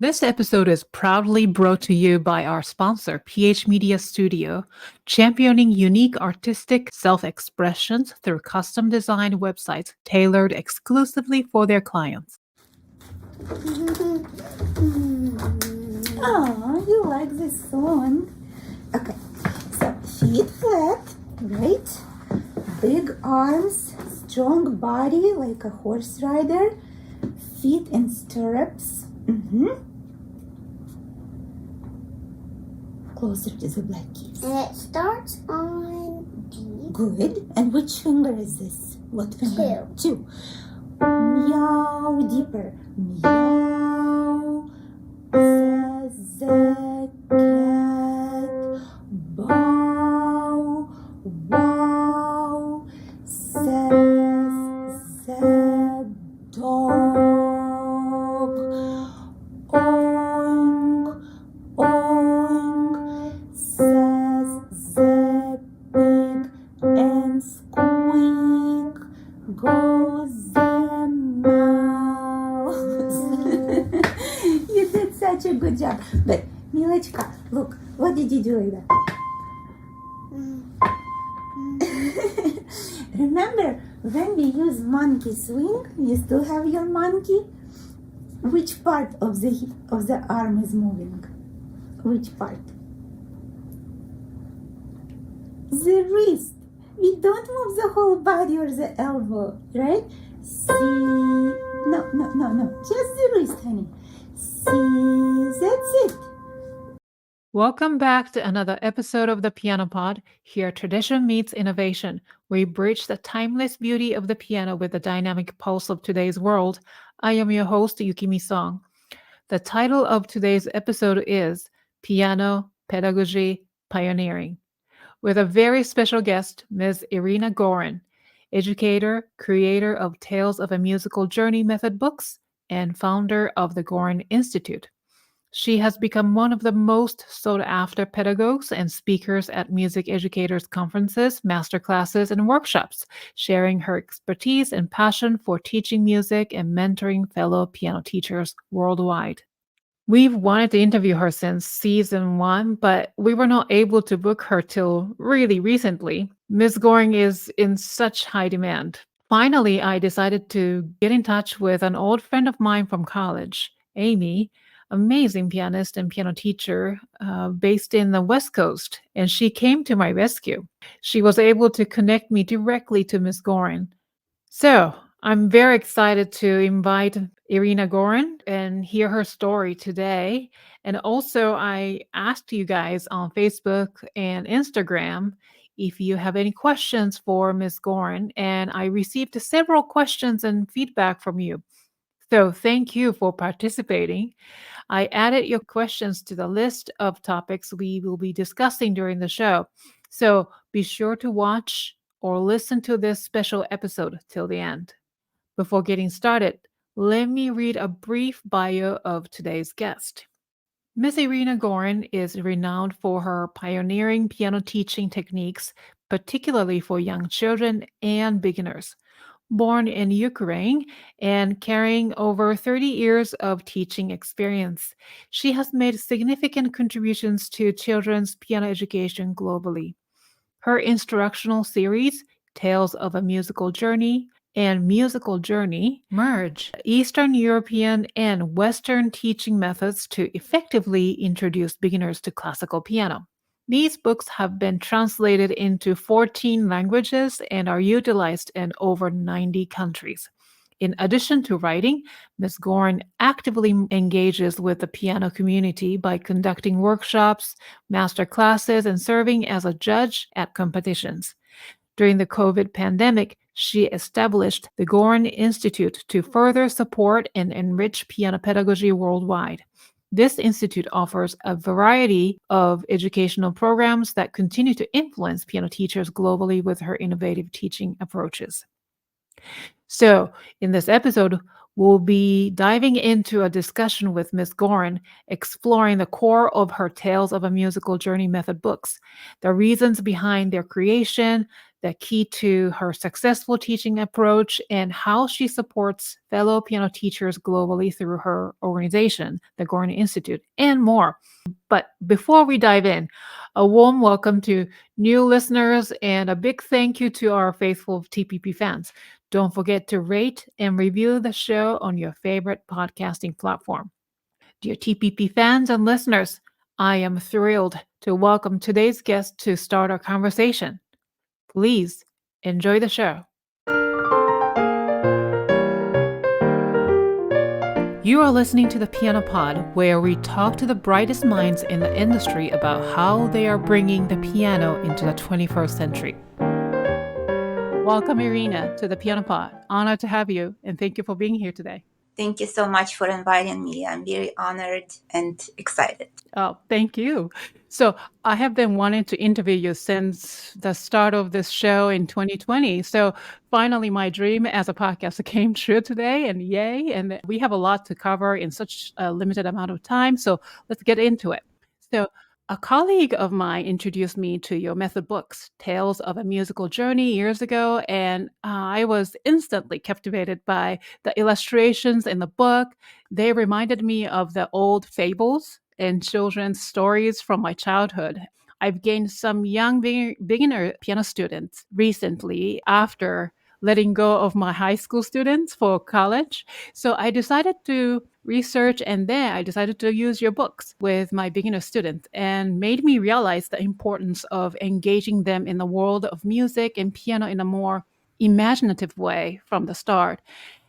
This episode is proudly brought to you by our sponsor, phMediaStudio, championing unique artistic self-expressions through custom-designed websites tailored exclusively for their clients. Oh, you like this song? Okay, so feet flat, right? Big arms, strong body like a horse rider, feet in stirrups. Closer to the black keys. And it starts on D. Good. And which finger is this? What finger? Two. Meow. Deeper. Meow. Says the cat. Bow. Wow. Says the dog. Oink. Oink. Says the pig. And squeak goes the mouse. You did such a good job. But Milechka, look, what did you do like that? Remember when we use monkey swing, you still have your monkey? Which part of the arm is moving? Which part? The wrist. We don't move the whole body or the elbow, right? See, no, just the wrist, honey. See, that's it. Welcome back to another episode of the Piano Pod. Here, tradition meets innovation. We bridge the timeless beauty of the piano with the dynamic pulse of today's world. I am your host, Yukimi Song. The title of today's episode is Piano, Pedagogy, Pioneering, with a very special guest, Ms. Irina Gorin, educator, creator of Tales of a Musical Journey method books, and founder of the Gorin Institute. She has become one of the most sought-after pedagogues and speakers at music educators' conferences, masterclasses, and workshops, sharing her expertise and passion for teaching music and mentoring fellow piano teachers worldwide. We've wanted to interview her since season 1, but we were not able to book her till really recently. Ms. Goring is in such high demand. Finally, I decided to get in touch with an old friend of mine from college, Amy, amazing pianist and piano teacher based in the West Coast, and she came to my rescue. She was able to connect me directly to Ms. Gorin. So I'm very excited to invite Irina Gorin and hear her story today. And also, I asked you guys on Facebook and Instagram if you have any questions for Ms. Gorin, and I received several questions and feedback from you. So thank you for participating. I added your questions to the list of topics we will be discussing during the show. So be sure to watch or listen to this special episode till the end. Before getting started, let me read a brief bio of today's guest. Miss Irina Gorin is renowned for her pioneering piano teaching techniques, particularly for young children and beginners. Born in Ukraine and carrying over 30 years of teaching experience, she has made significant contributions to children's piano education globally. Her instructional series, Tales of a Musical Journey and Musical Journey, merge Eastern European and Western teaching methods to effectively introduce beginners to classical piano. These books have been translated into 14 languages and are utilized in over 90 countries. In addition to writing, Ms. Gorin actively engages with the piano community by conducting workshops, master classes, and serving as a judge at competitions. During the COVID pandemic, she established the Gorin Institute to further support and enrich piano pedagogy worldwide. This institute offers a variety of educational programs that continue to influence piano teachers globally with her innovative teaching approaches. So, in this episode, we'll be diving into a discussion with Ms. Gorin, exploring the core of her Tales of a Musical Journey method books, the reasons behind their creation, the key to her successful teaching approach, and how she supports fellow piano teachers globally through her organization, the Gorin Institute, and more. But before we dive in, a warm welcome to new listeners and a big thank you to our faithful TPP fans. Don't forget to rate and review the show on your favorite podcasting platform. Dear TPP fans and listeners, I am thrilled to welcome today's guest to start our conversation. Please enjoy the show. You are listening to the Piano Pod, where we talk to the brightest minds in the industry about how they are bringing the piano into the 21st century. Welcome, Irina, to the Piano Pod. Honored to have you, and thank you for being here today. Thank you so much for inviting me. I'm very honored and excited. Oh, thank you. So I have been wanting to interview you since the start of this show in 2020. So finally, my dream as a podcaster came true today, and yay. And we have a lot to cover in such a limited amount of time. So let's get into it. So a colleague of mine introduced me to your method books, Tales of a Musical Journey, years ago, and I was instantly captivated by the illustrations in the book. They reminded me of the old fables and children's stories from my childhood. I've gained some young beginner piano students recently after letting go of my high school students for college. So I decided to research, and then I decided to use your books with my beginner students, and made me realize the importance of engaging them in the world of music and piano in a more imaginative way from the start.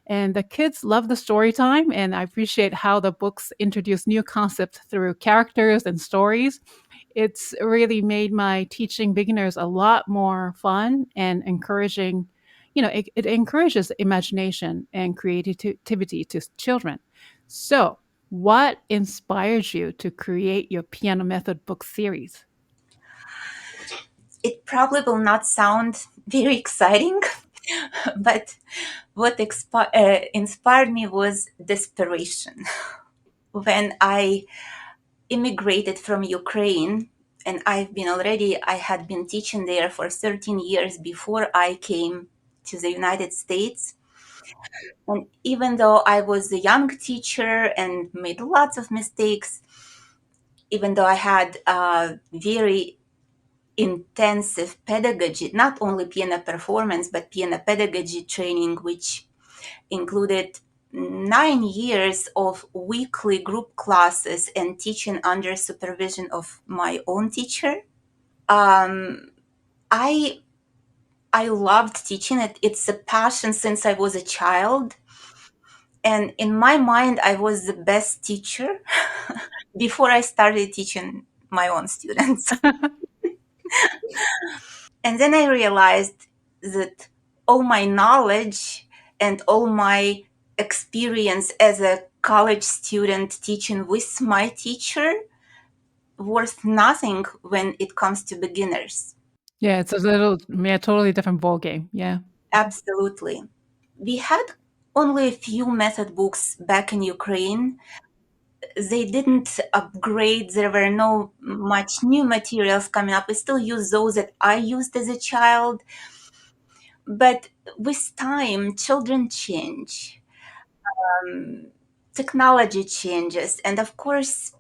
And the kids love the story time, and I appreciate how the books introduce new concepts through characters and stories. It's really made my teaching beginners a lot more fun and encouraging. It encourages imagination and creativity to children. So, what inspired you to create your piano method book series? It probably will not sound very exciting, but what inspired me was desperation. When I immigrated from Ukraine, and I had been teaching there for 13 years before I came to the United States. And even though I was a young teacher and made lots of mistakes, even though I had a very intensive pedagogy, not only piano performance, but piano pedagogy training, which included 9 years of weekly group classes and teaching under supervision of my own teacher. Um, I I loved teaching it. It's a passion since I was a child. And in my mind, I was the best teacher before I started teaching my own students. And then I realized that all my knowledge and all my experience as a college student teaching with my teacher worth nothing when it comes to beginners. Yeah, it's totally different ball game. Yeah. Absolutely. We had only a few method books back in Ukraine. They didn't upgrade. There were no much new materials coming up. We still use those that I used as a child. But with time, children change, technology changes, and of course,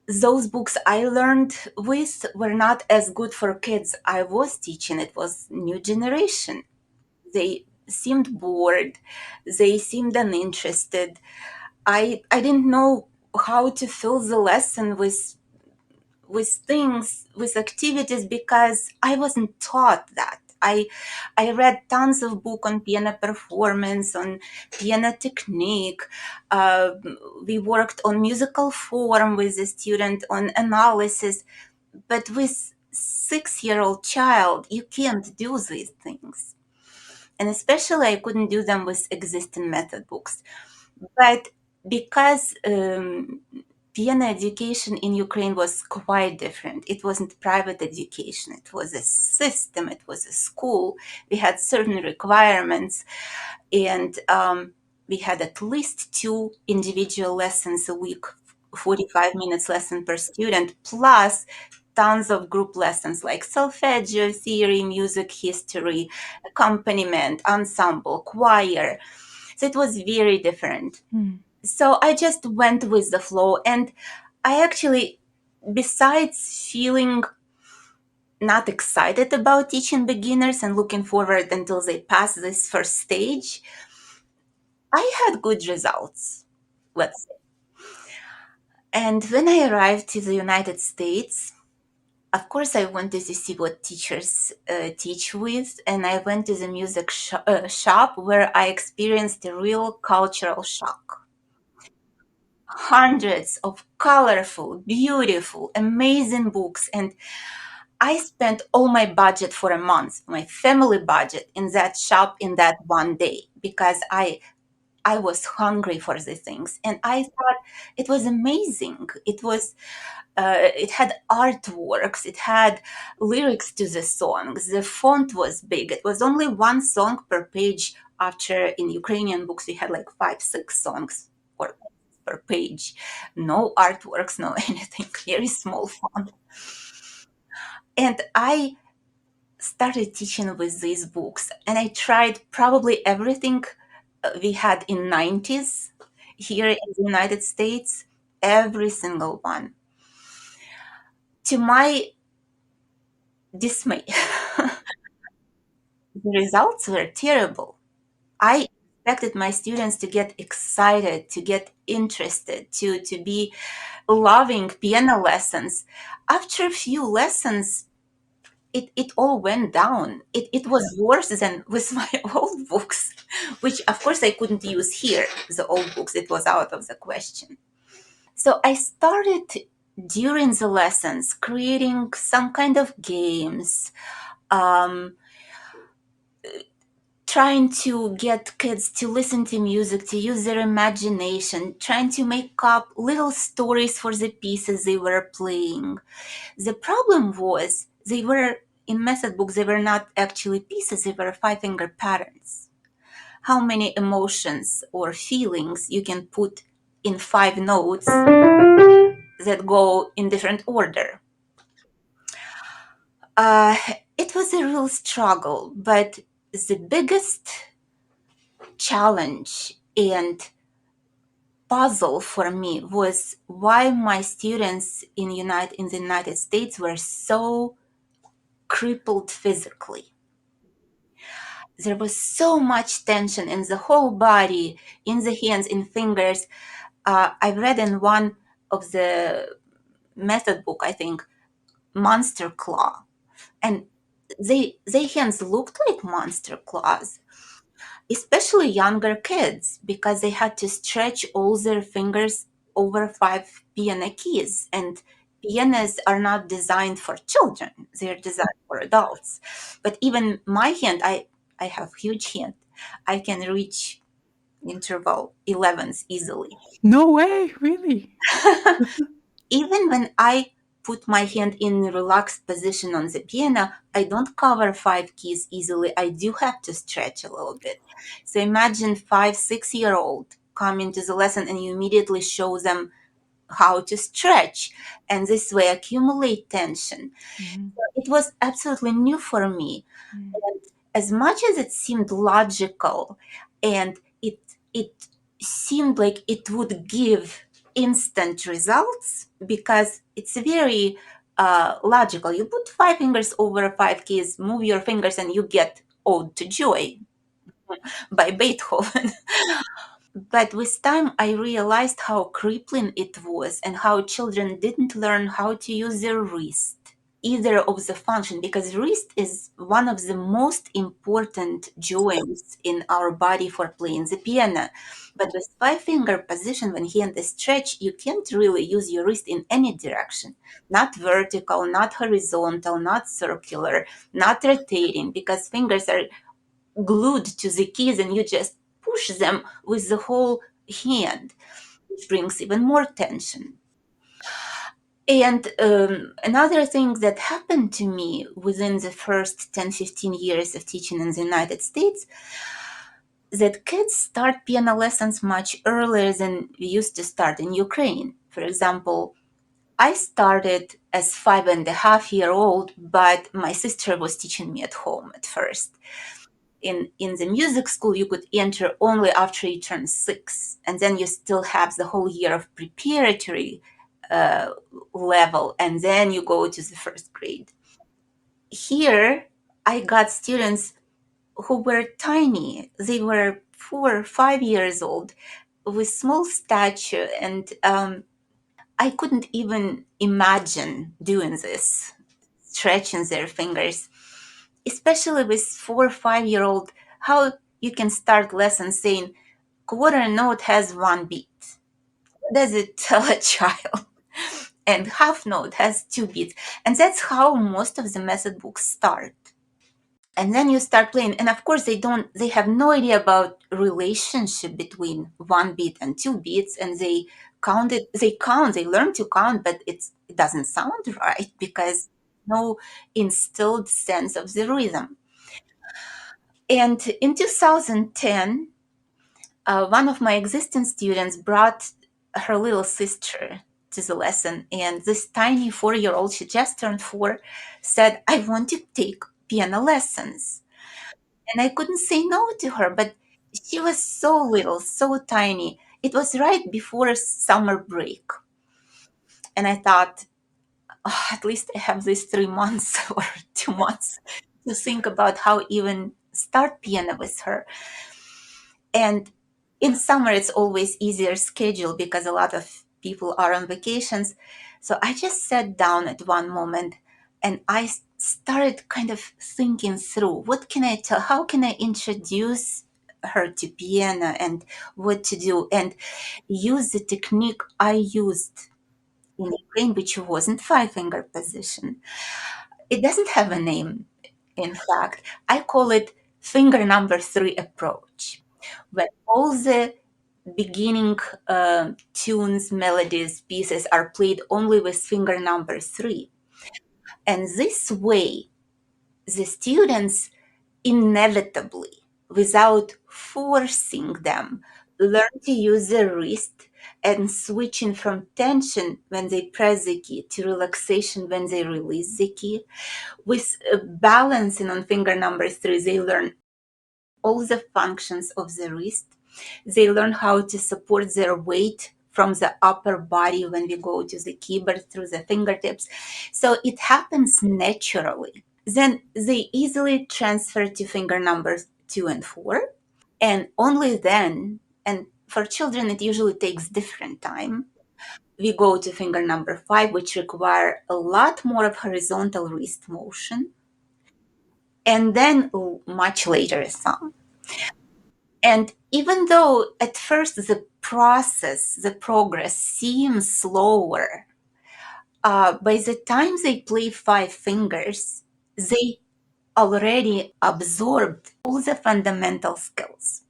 those books I learned with were not as good for kids I was teaching. It was new generation. They seemed bored. They seemed uninterested. I didn't know how to fill the lesson with activities because I wasn't taught that. I read tons of book on piano performance, on piano technique. Uh, we worked on musical form with the student, on analysis, but with 6-year-old child, you can't do these things. And especially I couldn't do them with existing method books. But because piano education in Ukraine was quite different. It wasn't private education. It was a system. It was a school. We had certain requirements, and we had at least 2 individual lessons a week, 45 minutes lesson per student, plus tons of group lessons like solfeggio, theory, music history, accompaniment, ensemble, choir. So it was very different. So I just went with the flow. And I actually, besides feeling not excited about teaching beginners and looking forward until they pass this first stage, I had good results, let's say. And when I arrived to the United States, of course, I wanted to see what teachers teach with, and I went to the music shop where I experienced a real cultural shock. Hundreds of colorful, beautiful, amazing books, and I spent all my budget for a month, my family budget, in that shop in that one day, because I was hungry for these things, and I thought it was amazing. It had artworks, it had lyrics to the songs. The font was big. It was only one song per page. After in Ukrainian books we had like 5-6 songs per page. No artworks, no anything. Very small font. And I started teaching with these books, and I tried probably everything we had in 90s here in the United States, every single one. To my dismay, the results were terrible. I expected my students to get excited, to get interested, to be loving piano lessons. After a few lessons, it all went down. It was worse than with my old books, which of course I couldn't use here. The old books, it was out of the question. So I started during the lessons creating some kind of games, trying to get kids to listen to music, to use their imagination, trying to make up little stories for the pieces they were playing. The problem was they were, in method books, they were not actually pieces, they were 5-finger patterns. How many emotions or feelings you can put in 5 notes that go in different order. It was a real struggle, but the biggest challenge and puzzle for me was why my students in the United States were so crippled physically. There was so much tension in the whole body, in the hands, in fingers. I read in one of the method book, I think, monster claw, and their hands looked like monster claws, especially younger kids, because they had to stretch all their fingers over 5 piano keys, and pianos are not designed for children, they're designed for adults. But even my hand, I have huge hand, I can reach interval 11s easily. No way, really? Even when I put my hand in a relaxed position on the piano, I don't cover 5 keys easily. I do have to stretch a little bit. So imagine 5-6-year-old coming to the lesson and you immediately show them how to stretch, and this way accumulate tension. So it was absolutely new for me. And as much as it seemed logical and it seemed like it would give instant results, because it's very logical. You put 5 fingers over 5 keys, move your fingers, and you get Ode to Joy by Beethoven. But with time, I realized how crippling it was and how children didn't learn how to use their wrist, either of the function, because wrist is one of the most important joints in our body for playing the piano. But with 5-finger position, when hand is stretched, you can't really use your wrist in any direction, not vertical, not horizontal, not circular, not rotating, because fingers are glued to the keys and you just push them with the whole hand, which brings even more tension. And another thing that happened to me within the first 10-15 years of teaching in the United States, that kids start piano lessons much earlier than we used to start in Ukraine. For example, I started as 5.5-year-old, but my sister was teaching me at home at first. In the music school, you could enter only after you turn 6, and then you still have the whole year of preparatory level, and then you go to the first grade. Here, I got students who were tiny. They were 4 or 5 years old with small stature, and I couldn't even imagine doing this, stretching their fingers, especially with 4 or 5-year-old, how you can start lessons saying quarter note has 1 beat. What does it tell a child? And half note has 2 beats. And that's how most of the method books start. And then you start playing, and of course they have no idea about relationship between 1 beat and 2 beats, and they learn to count, but it doesn't sound right because no instilled sense of the rhythm. And in 2010, one of my existing students brought her little sister to the lesson, and this tiny 4-year-old, she just turned 4, said, "I want to take piano lessons." And I couldn't say no to her, but she was so little, so tiny. It was right before summer break. And I thought, "Oh, at least I have these 3 months or 2 months to think about how even start piano with her." And in summer, it's always easier schedule because a lot of people are on vacations. So I just sat down at one moment and I started kind of thinking through what can I tell, how can I introduce her to piano and what to do, and use the technique I used in Ukraine, which wasn't 5-finger position. It doesn't have a name, in fact. I call it finger number 3 approach, where all the beginning tunes, melodies, pieces are played only with finger number 3. And this way, the students inevitably, without forcing them, learn to use the wrist and switching from tension when they press the key to relaxation when they release the key. With balancing on finger number 3, they learn all the functions of the wrist. They learn how to support their weight from the upper body when we go to the keyboard through the fingertips. So it happens naturally. Then they easily transfer to finger numbers 2 and 4. And only then, and for children, it usually takes different time, we go to finger number 5, which require a lot more of horizontal wrist motion. And then much later thumb. And even though at first the progress seems slower, by the time they play 5 fingers, they already absorbed all the fundamental skills.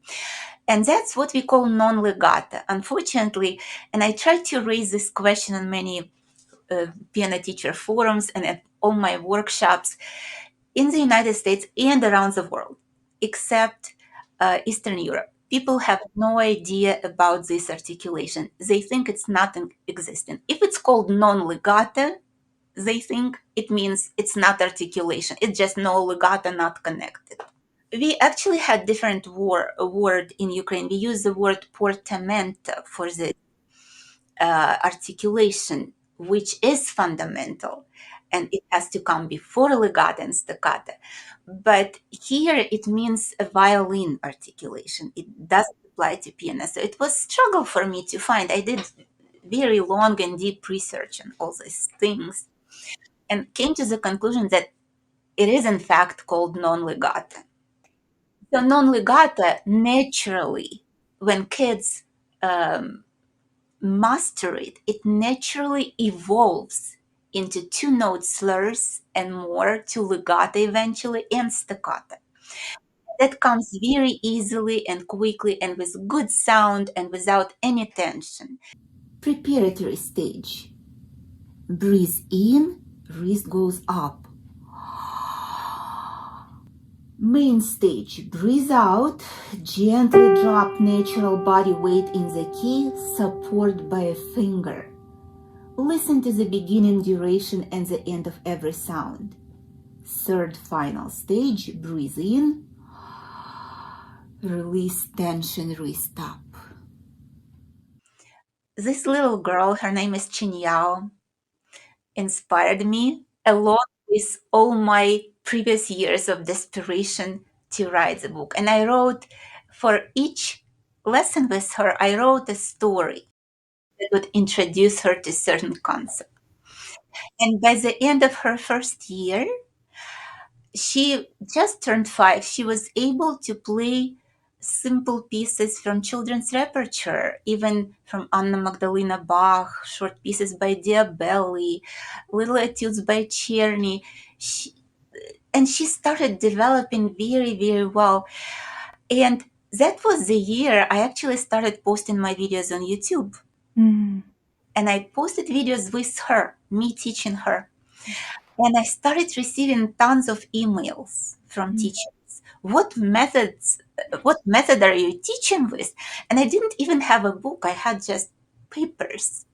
And that's what we call non-legato. Unfortunately, and I try to raise this question on many piano teacher forums and at all my workshops in the United States and around the world, except Eastern Europe. People have no idea about this articulation. They think it's not existent. If it's called non-legato, they think it means it's not articulation. It's just no legato, not connected. We actually had different word in Ukraine. We use the word portamento for the articulation, which is fundamental, and it has to come before legato and staccato. But here it means a violin articulation. It doesn't apply to piano. So it was a struggle for me to find. I did very long and deep research on all these things and came to the conclusion that it is in fact called non-legato. So non-legato, naturally, when kids master it, it naturally evolves into 2-note slurs and more to legato eventually and staccato. That comes very easily and quickly and with good sound and without any tension. Preparatory stage. Breathe in, wrist goes up. Main stage. Breathe out, gently drop natural body weight in the key, support by a finger. Listen to the beginning duration and the end of every sound. Third final stage, breathe in, release tension, restop. This little girl, her name is Chin Yao, inspired me along with all my previous years of desperation to write the book. And I wrote, for each lesson with her, I wrote a story that would introduce her to certain concepts. And by the end of her first year, she just turned 5. She was able to play simple pieces from children's repertoire, even from Anna Magdalena Bach, short pieces by Diabelli, little etudes by Czerny. And she started developing very, very well. And that was the year I actually started posting my videos on YouTube. And I posted videos with her, me teaching her. And I started receiving tons of emails from teachers. What method are you teaching with? And I didn't even have a book. I had just papers.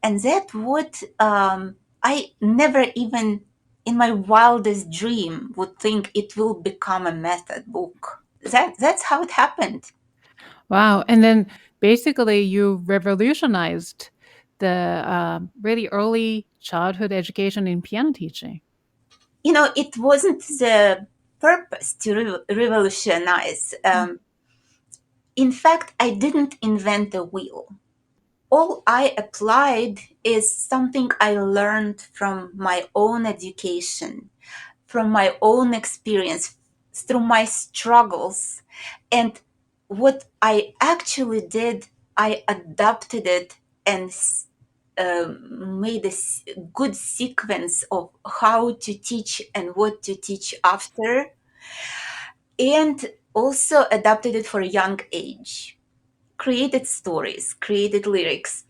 And that what I never even in my wildest dream would think it will become a method book. That's how it happened. Wow. And then basically you revolutionized the really early childhood education in piano teaching. It wasn't the purpose to revolutionize. In fact, I didn't invent the wheel. All I applied is something I learned from my own education, from my own experience, through my struggles. And what I actually did, I adapted it and made a good sequence of how to teach and what to teach after, and also adapted it for a young age. Created stories, created lyrics.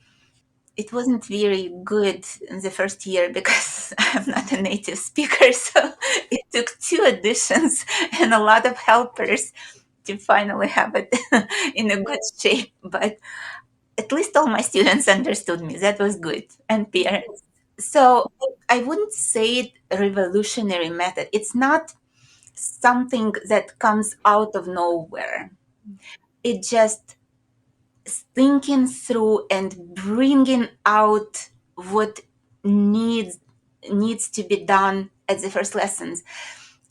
It wasn't very good in the first year because I'm not a native speaker, so it took 2 editions and a lot of helpers to finally have it in a good shape. But at least all my students understood me. That was good, and parents. So I wouldn't say it a revolutionary method. It's not something that comes out of nowhere. It just thinking through and bringing out what needs to be done at the first lessons.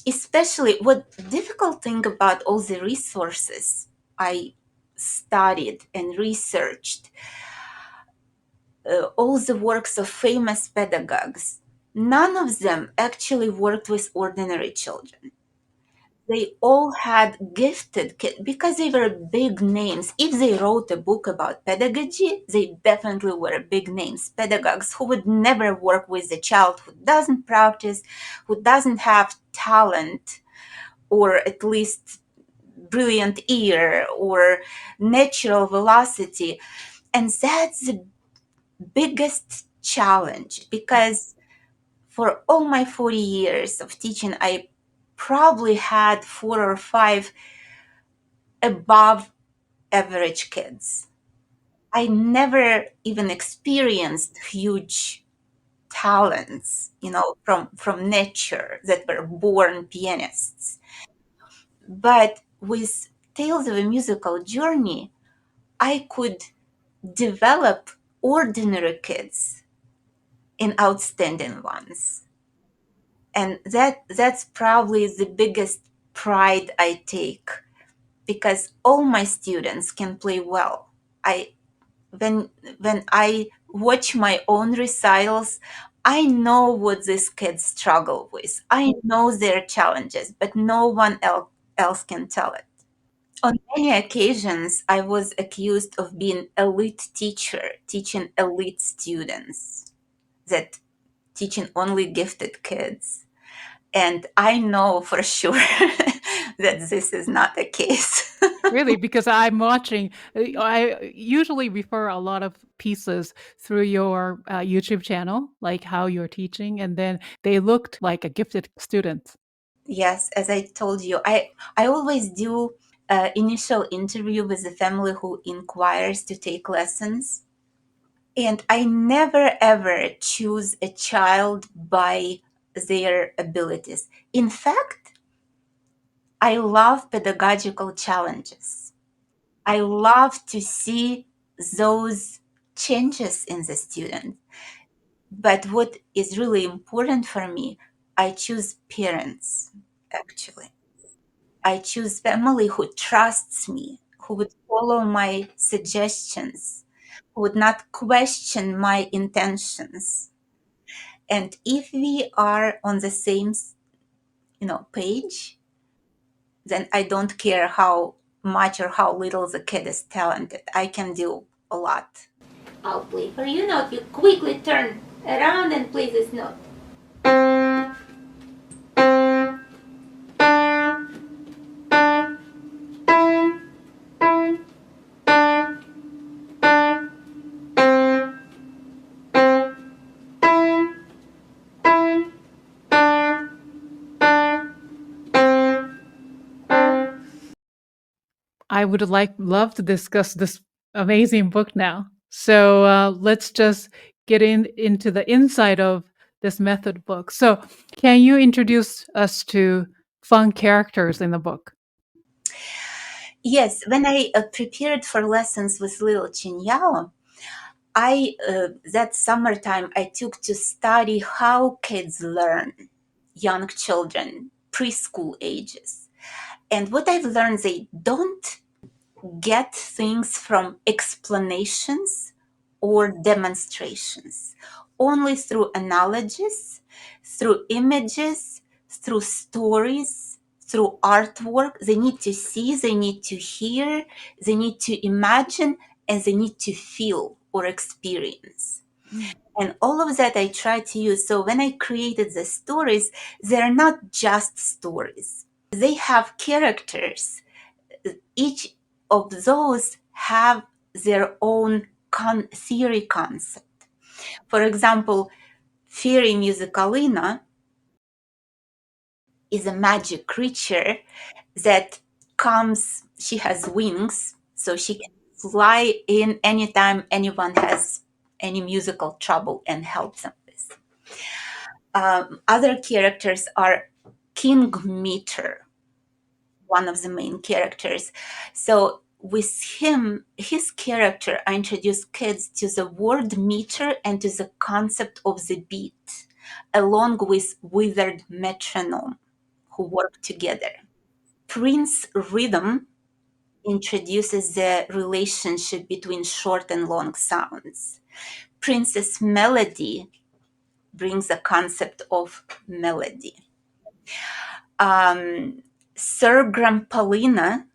Especially what difficult thing about all the resources I studied and researched, all the works of famous pedagogues, none of them actually worked with ordinary children. They all had gifted kids because they were big names. If they wrote a book about pedagogy, they definitely were big names. Pedagogues who would never work with a child who doesn't practice, who doesn't have talent, or at least brilliant ear or natural velocity. And that's the biggest challenge because for all my 40 years of teaching, I probably had 4 or 5 above average kids. I never even experienced huge talents, from nature that were born pianists. But with Tales of a Musical Journey, I could develop ordinary kids in outstanding ones. And that's probably the biggest pride I take because all my students can play well. I when I watch my own recitals, I know what these kids struggle with. I know their challenges, but no one else can tell it. On many occasions, I was accused of being elite teacher, teaching elite students, that teaching only gifted kids. And I know for sure that this is not the case. Really, because I'm watching, I usually refer a lot of pieces through your YouTube channel, like how you're teaching, and then they looked like a gifted student. Yes, as I told you, I always do initial interview with the family who inquires to take lessons. And I never ever choose a child by their abilities. In fact, I love pedagogical challenges. I love to see those changes in the student. But what is really important for me, I choose parents, actually. I choose family who trusts me, who would follow my suggestions, who would not question my intentions. And if we are on the same, page, then I don't care how much or how little the kid is talented. I can do a lot. I'll play for you note. You quickly turn around and play this note. I would love to discuss this amazing book now. So let's just get into the inside of this method book. So can you introduce us to fun characters in the book? Yes, when I prepared for lessons with little Chinyao, that summertime I took to study how kids learn, young children, preschool ages. And what I've learned, they don't get things from explanations or demonstrations, only through analogies, through images, through stories, through artwork. They need to see, they need to hear, they need to imagine, and they need to feel or experience. And all of that I try to use. So when I created the stories, they're not just stories. They have characters. Each of those have their own theory concept. For example, fairy musicalina is a magic creature that comes, she has wings, so she can fly in anytime anyone has any musical trouble and help them with. Other characters are King Meter, one of the main characters. So with him, his character, I introduced kids to the word meter and to the concept of the beat, along with withered metronome, who work together. Prince Rhythm introduces the relationship between short and long sounds. Princess Melody brings the concept of melody. Sir Grampolina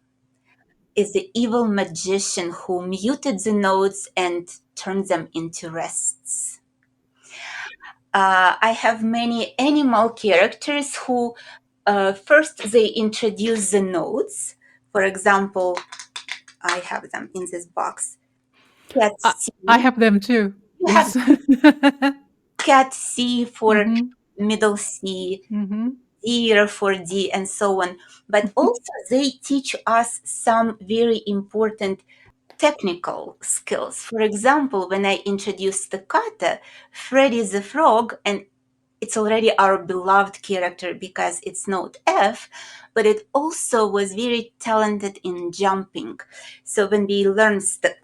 is the evil magician who muted the notes and turned them into rests. I have many animal characters who first they introduce the notes. For example, I have them in this box. Cat C. I have them too. You have Yes. Cat C for Mhm, middle C, mhm. Deer for D, and so on. But also they teach us some very important technical skills. For example, when I introduced the kata, Freddy the Frog, and it's already our beloved character because it's note F, but it also was very talented in jumping. So when we learn staccato,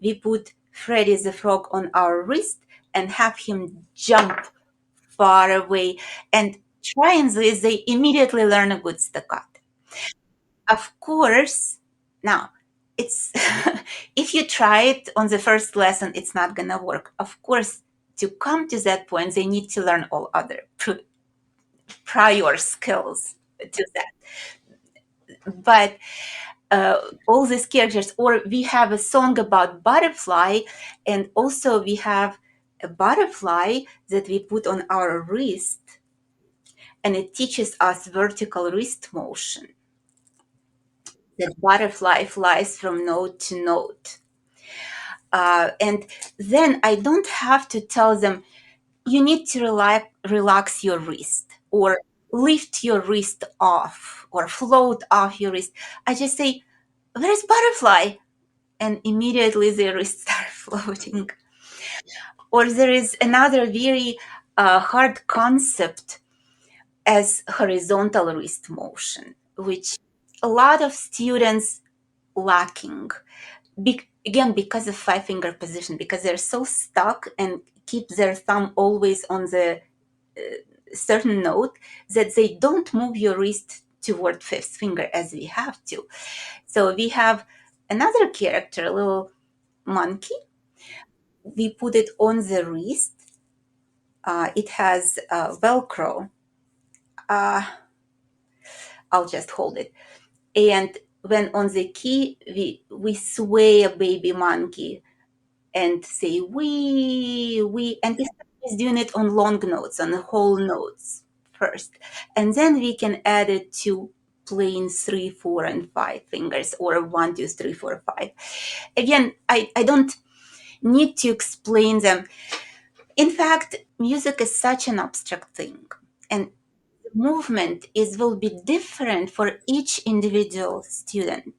we put Freddy the Frog on our wrist and have him jump far away. And trying this, they immediately learn a good staccato. Of course, now it's if you try it on the first lesson, it's not gonna work. Of course, to come to that point, they need to learn all other prior skills to that. But all these characters, or we have a song about butterfly, and also we have a butterfly that we put on our wrist, and it teaches us vertical wrist motion. That butterfly flies from note to note. And then I don't have to tell them, you need to relax your wrist or lift your wrist off or float off your wrist. I just say, where's butterfly? and immediately their wrists start floating. Or there is another very hard concept as horizontal wrist motion, which a lot of students lacking. Again, because of five-finger position, because they're so stuck and keep their thumb always on the certain note that they don't move your wrist toward fifth finger as we have to. So we have another character, a little monkey. We put it on the wrist. It has Velcro. I'll just hold it. And when on the key, we sway a baby monkey and say we, and we start doing it on long notes, on the whole notes first. And then we can add it to plain 3, 4, and 5 fingers, or 1, 2, 3, 4, 5. Again, I don't need to explain them. In fact, music is such an abstract thing. And movement will be different for each individual student.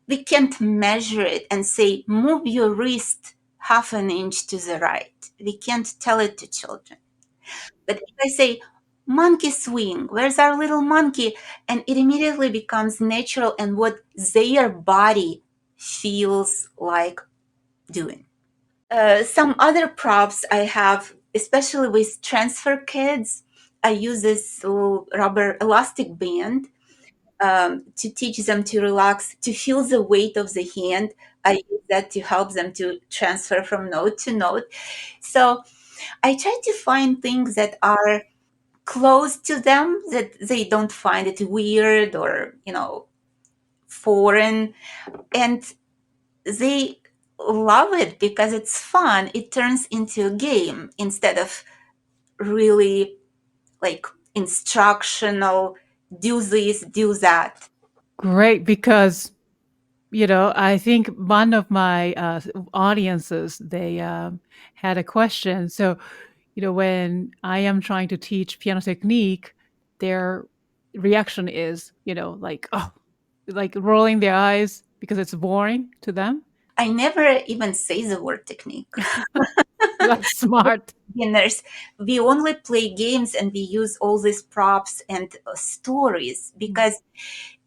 We can't measure it and say, move your wrist half an inch to the right. We can't tell it to children. But if I say, monkey swing, where's our little monkey? And it immediately becomes natural and what their body feels like doing. Some other props I have, especially with transfer kids, I use this little rubber elastic band to teach them to relax, to feel the weight of the hand. I use that to help them to transfer from note to note. So I try to find things that are close to them, that they don't find it weird or, foreign. And they love it because it's fun. It turns into a game instead of really like instructional, do this, do that. Great, because I think one of my audiences, they had a question. So, when I am trying to teach piano technique, their reaction is, like, oh, like rolling their eyes because it's boring to them. I never even say the word technique. That's smart. Beginners, we only play games and we use all these props and stories because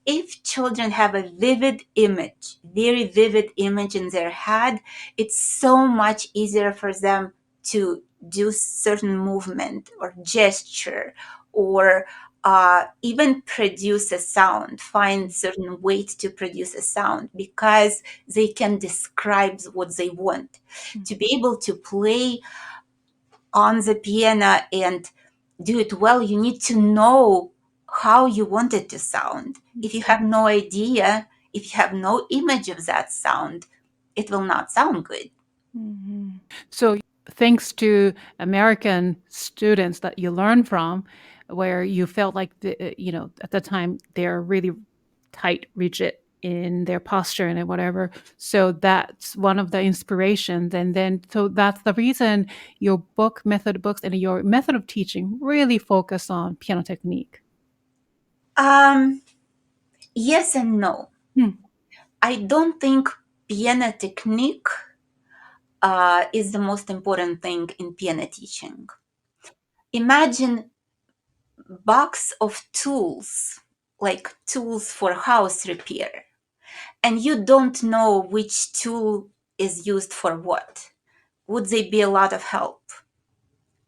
if children have a vivid image, very vivid image in their head, it's so much easier for them to do certain movement or gesture or even produce a sound, find certain ways to produce a sound because they can describe what they want. To be able to play on the piano and do it well, you need to know how you want it to sound. If you have no idea, if you have no image of that sound, it will not sound good. So, thanks to American students that you learn from, where you felt like at the time they're really tight, rigid in their posture and whatever. So that's one of the inspirations. And then, so that's the reason your method books and your method of teaching really focus on piano technique. Yes and no. I don't think piano technique is the most important thing in piano teaching. Imagine box of tools, like tools for house repair, and you don't know which tool is used for what. Would they be a lot of help?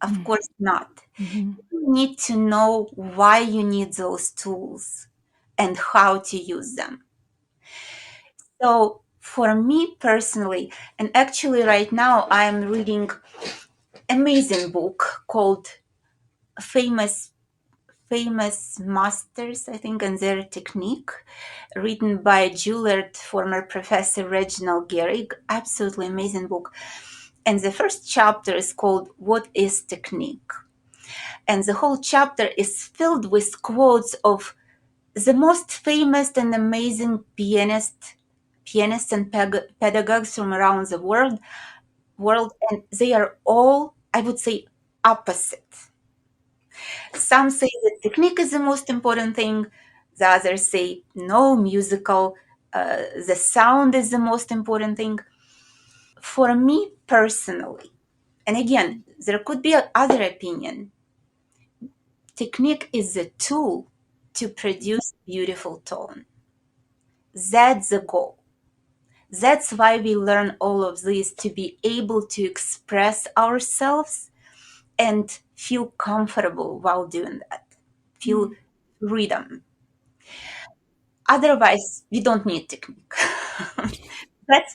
Of course not. You need to know why you need those tools and how to use them. So for me personally, and actually right now I'm reading amazing book called Famous Masters, I think, and Their Technique, written by Juilliard former professor Reginald Gehrig. Absolutely amazing book. And the first chapter is called What is Technique? And the whole chapter is filled with quotes of the most famous and amazing pianists and pedagogues from around the world, and they are all, I would say, opposite. Some say that technique is the most important thing. The others say no, musical The sound is the most important thing. For me personally, and again, there could be other opinion, technique is a tool to produce beautiful tone. That's the goal. That's why we learn all of this, to be able to express ourselves and feel comfortable while doing that, feel freedom. Otherwise, we don't need technique.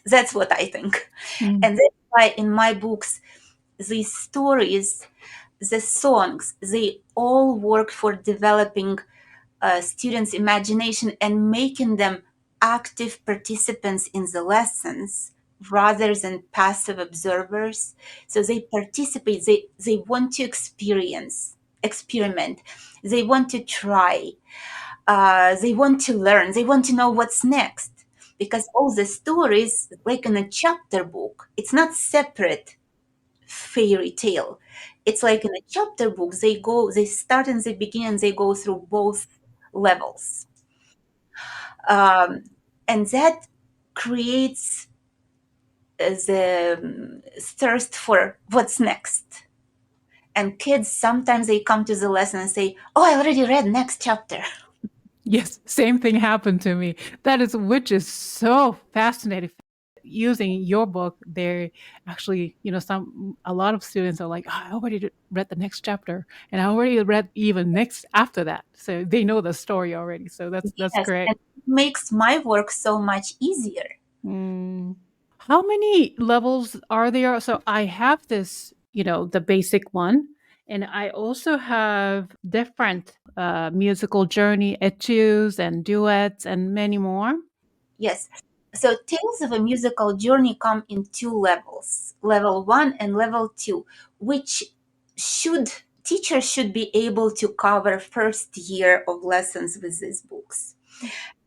That's what I think. Mm. And that's why in my books, these stories, the songs, they all work for developing students' imagination and making them active participants in the lessons rather than passive observers. So they participate, they want to experiment, they want to try, they want to learn, they want to know what's next. Because all the stories, like in a chapter book, it's not separate fairy tale. It's like in a chapter book, they start in the beginning, they go through both levels. And that creates the thirst for what's next. And kids, sometimes they come to the lesson and say, oh, I already read next chapter. Yes, same thing happened to me. That is, which is so fascinating. Using your book, they're actually, a lot of students are like, oh, I already read the next chapter, and I already read even next after that. So they know the story already. So that's Yes, great. and it makes my work so much easier. Mm. How many levels are there? So I have this, the basic one, and I also have different musical journey etudes and duets and many more. Yes. So Tales of a Musical Journey come in two levels, level 1 and level 2, which teachers should be able to cover first year of lessons with these books.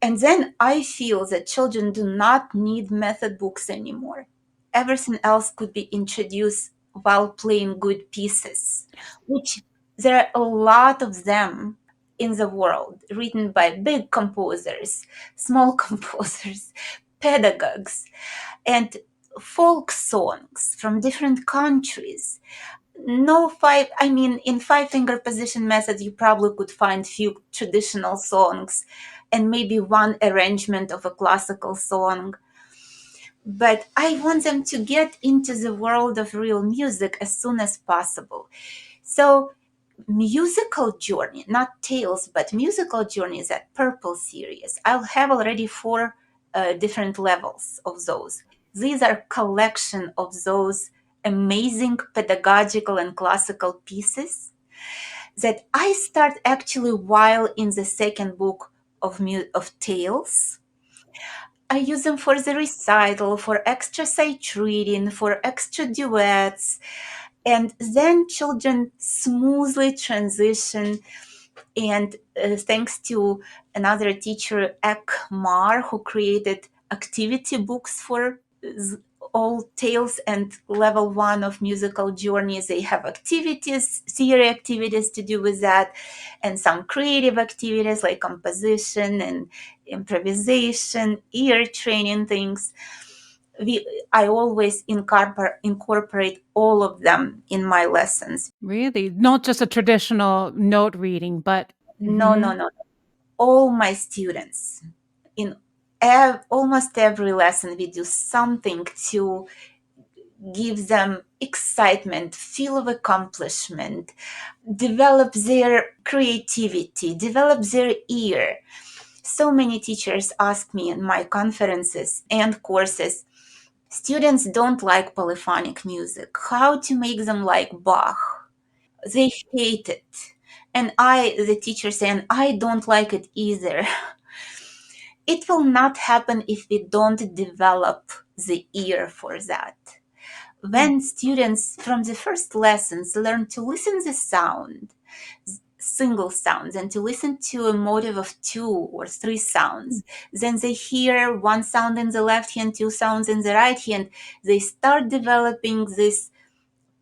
And then I feel that children do not need method books anymore. Everything else could be introduced while playing good pieces, which there are a lot of them in the world, written by big composers, small composers, pedagogues, and folk songs from different countries. No five, I mean, in five finger position method, you probably could find few traditional songs and maybe one arrangement of a classical song. But I want them to get into the world of real music as soon as possible. So musical journey, not tales, but musical journey is that purple series. I'll have already four different levels of those. These are collection of those amazing pedagogical and classical pieces that I start actually while in the second book of tales. I use them for the recital, for extra sight reading, for extra duets, and then children smoothly transition. And thanks to another teacher, Ekmar, who created activity books for all tales and level 1 of musical journeys, they have activities, theory activities to do with that, and some creative activities like composition and improvisation, ear training things. I always incorporate all of them in my lessons. Really, not just a traditional note reading, but No, no, no. All my students, in almost every lesson, we do something to give them excitement, feel of accomplishment, develop their creativity, develop their ear. So many teachers ask me in my conferences and courses, students don't like polyphonic music. How to make them like Bach? They hate it. And the teacher saying, I don't like it either. It will not happen if we don't develop the ear for that. When students from the first lessons learn to listen the sound, single sounds, and to listen to a motive of 2 or 3 sounds, then they hear one sound in the left hand, 2 sounds in the right hand, they start developing this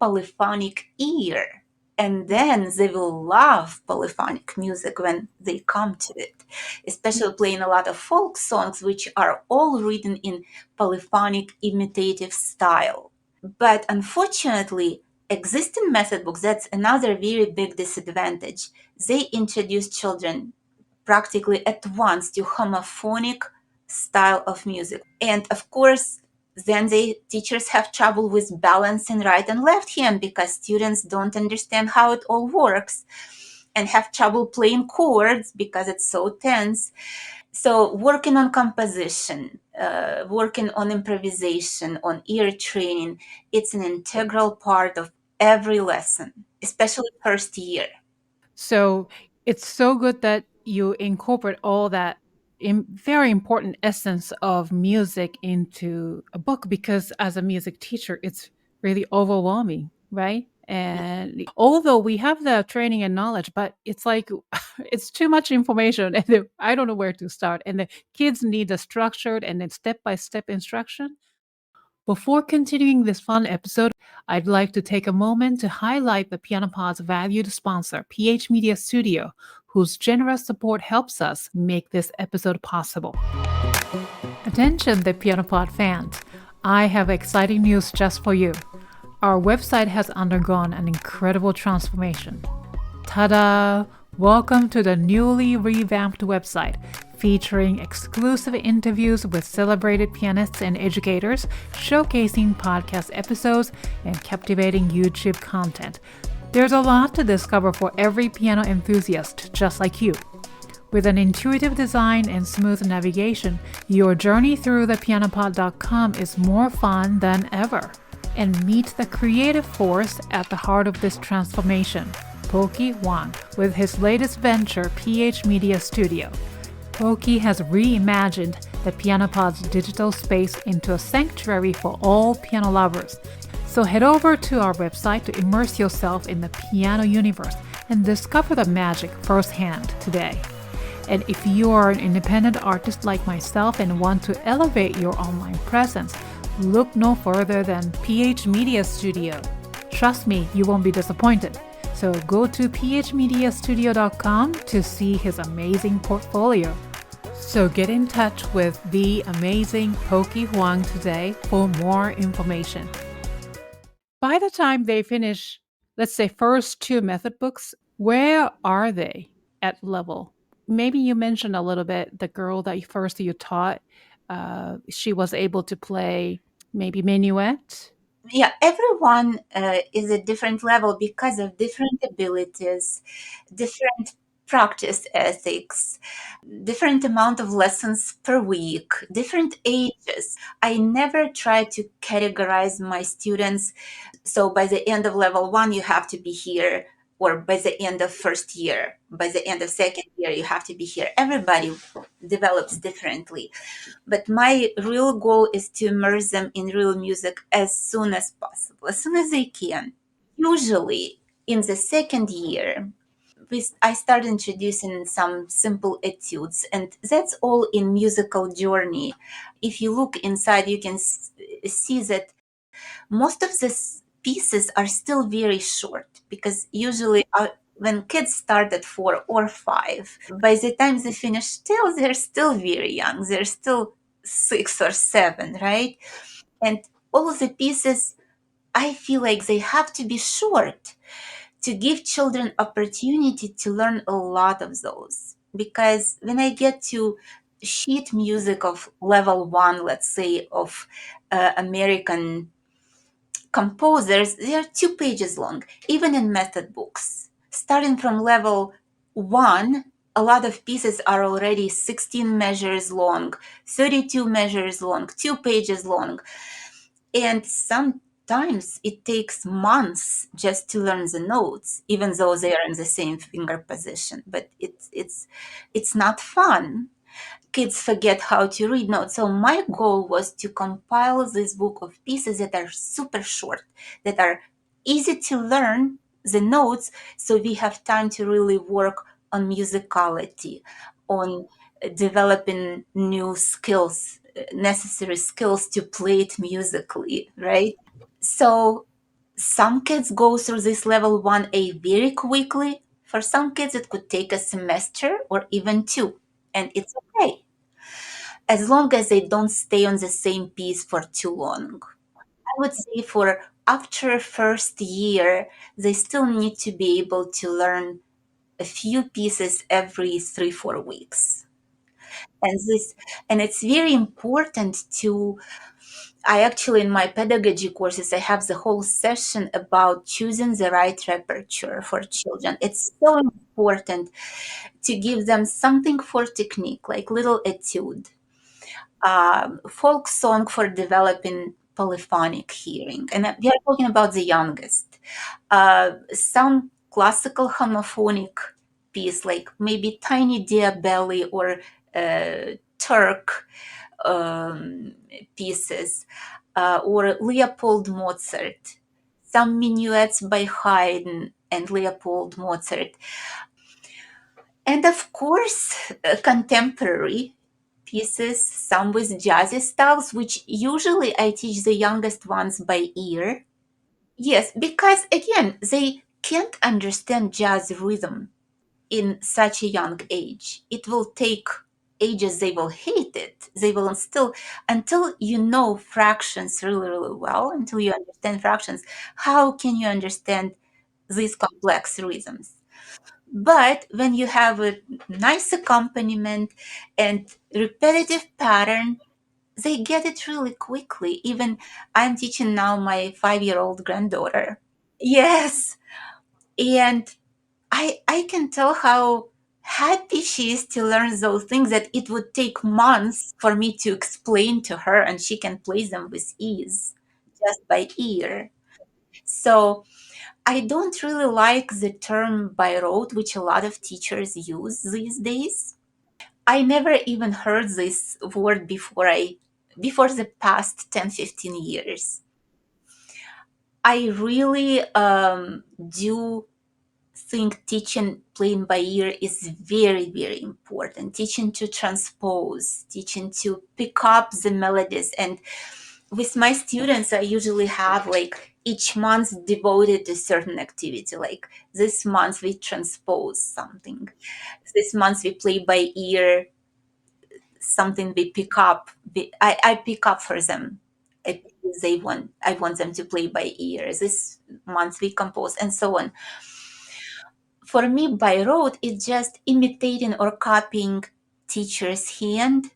polyphonic ear. And then they will love polyphonic music when they come to it, especially playing a lot of folk songs, which are all written in polyphonic imitative style. But unfortunately, existing method books, that's another very big disadvantage. They introduce children practically at once to homophonic style of music. And of course, then the teachers have trouble with balancing right and left hand because students don't understand how it all works and have trouble playing chords because it's so tense. So working on composition, working on improvisation, on ear training, it's an integral part of every lesson, especially first year. So it's so good that you incorporate all that very important essence of music into a book, because as a music teacher, it's really overwhelming, right? And although we have the training and knowledge, but it's like it's too much information, and I don't know where to start. And the kids need a structured and then step by step instruction. Before continuing this fun episode, I'd like to take a moment to highlight the PianoPod's valued sponsor, phMediaStudio, whose generous support helps us make this episode possible. Attention, the PianoPod fans! I have exciting news just for you. Our website has undergone an incredible transformation. Ta-da! Welcome to the newly revamped website, featuring exclusive interviews with celebrated pianists and educators, showcasing podcast episodes, and captivating YouTube content. There's a lot to discover for every piano enthusiast just like you. With an intuitive design and smooth navigation, your journey through thepianopod.com is more fun than ever. And meet the creative force at the heart of this transformation, Poki Huang, with his latest venture, phMediaStudio. Poki has reimagined the PianoPod's digital space into a sanctuary for all piano lovers. So head over to our website to immerse yourself in the piano universe and discover the magic firsthand today. And if you are an independent artist like myself and want to elevate your online presence, look no further than phMediaStudio. Trust me, you won't be disappointed. So go to phmediastudio.com to see his amazing portfolio. So get in touch with the amazing Poki Huang today for more information. By the time they finish, let's say, first two method books, where are they at level? Maybe you mentioned a little bit the girl that you taught, she was able to play maybe Minuet. Yeah, everyone is a different level because of different abilities, different practice ethics, different amount of lessons per week, different ages. I never try to categorize my students. So by the end of level one, you have to be here, or by the end of first year, by the end of second year, you have to be here. Everybody develops differently. But my real goal is to immerse them in real music as soon as possible, as soon as they can. Usually in the second year, I start introducing some simple etudes, and that's all in musical journey. If you look inside, you can see that most of these pieces are still very short because usually when kids start at 4 or 5, by the time they finish, they're still very young. They're still 6 or 7, right? And all of the pieces, I feel like they have to be short to give children opportunity to learn a lot of those. Because when I get to sheet music of level one, let's say, of American composers, they are 2 pages long, even in method books. Starting from level one, a lot of pieces are already 16 measures long, 32 measures long, 2 pages long. And sometimes it takes months just to learn the notes, even though they are in the same finger position. But it's not fun. Kids forget how to read notes. So my goal was to compile this book of pieces that are super short, that are easy to learn the notes, so we have time to really work on musicality, on developing new skills, necessary skills to play it musically, right? So Some kids go through this level 1A very quickly. For some kids, it could take a semester or even two, and it's okay as long as they don't stay on the same piece for too long. I would say for after first year, they still need to be able to learn a few pieces every 3-4 weeks. And it's very important to, I actually, in my pedagogy courses, I have the whole session about choosing the right repertoire for children. It's so important to give them something for technique, like little etude, folk song for developing polyphonic hearing. And we are talking about the youngest. Some classical homophonic piece, like maybe Tiny Diabelli or Turk um, pieces, or Leopold Mozart, some minuets by Haydn and Leopold Mozart, and of course, contemporary pieces, some with jazzy styles, which usually I teach the youngest ones by ear. Yes, because again, they can't understand jazz rhythm in such a young age. It will take ages, they will hate it. They will still, until you know fractions really, really well, until you understand fractions, how can you understand these complex rhythms? But when you have a nice accompaniment and repetitive pattern, they get it really quickly. Even I'm teaching now my 5-year-old granddaughter. Yes. And I can tell how happy she is to learn those things that it would take months for me to explain to her, and she can play them with ease just by ear. So I don't really like the term by rote, which a lot of teachers use these days. I never even heard this word before the past 10-15 years. I really do think teaching playing by ear is very, very important. Teaching to transpose, teaching to pick up the melodies. And with my students, I usually have like each month devoted to certain activity. Like this month we transpose something. This month we play by ear something we pick up. I pick up for them. I want them to play by ear. This month we compose and so on. For me, by rote, it's just imitating or copying teacher's hand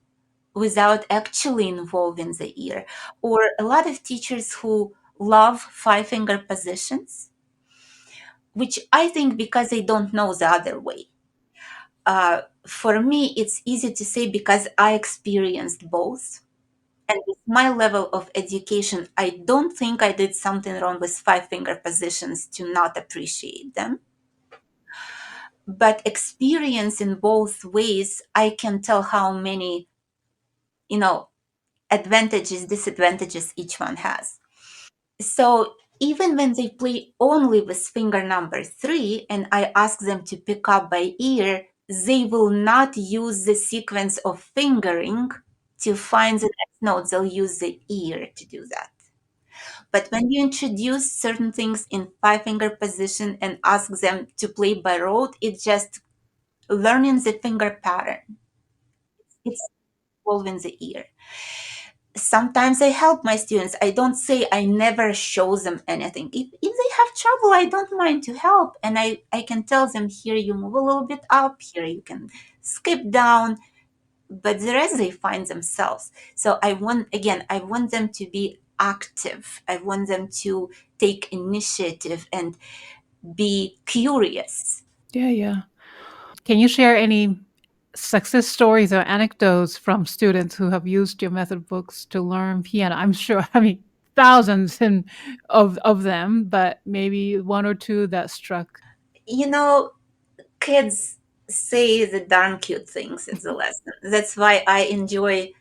without actually involving the ear. Or a lot of teachers who love five finger positions, which I think because they don't know the other way. For me, it's easy to say because I experienced both. And with my level of education, I don't think I did something wrong with five finger positions to not appreciate them. But experience in both ways, I can tell how many, you know, advantages, disadvantages each one has. So even when they play only with finger number 3 and I ask them to pick up by ear, they will not use the sequence of fingering to find the next note. They'll use the ear to do that. But when you introduce certain things in five finger position and ask them to play by rote, it's just learning the finger pattern. It's involving the ear. Sometimes I help my students. I don't say I never show them anything. If they have trouble, I don't mind to help. And I can tell them, here you move a little bit up, here you can skip down, but the rest they find themselves. So I want them to be active. I want them to take initiative and be curious. Yeah, yeah. Can you share any success stories or anecdotes from students who have used your method books to learn piano? I'm sure, I mean, thousands of them, but maybe one or two that struck. You know, kids say the darn cute things in the lesson. That's why I enjoy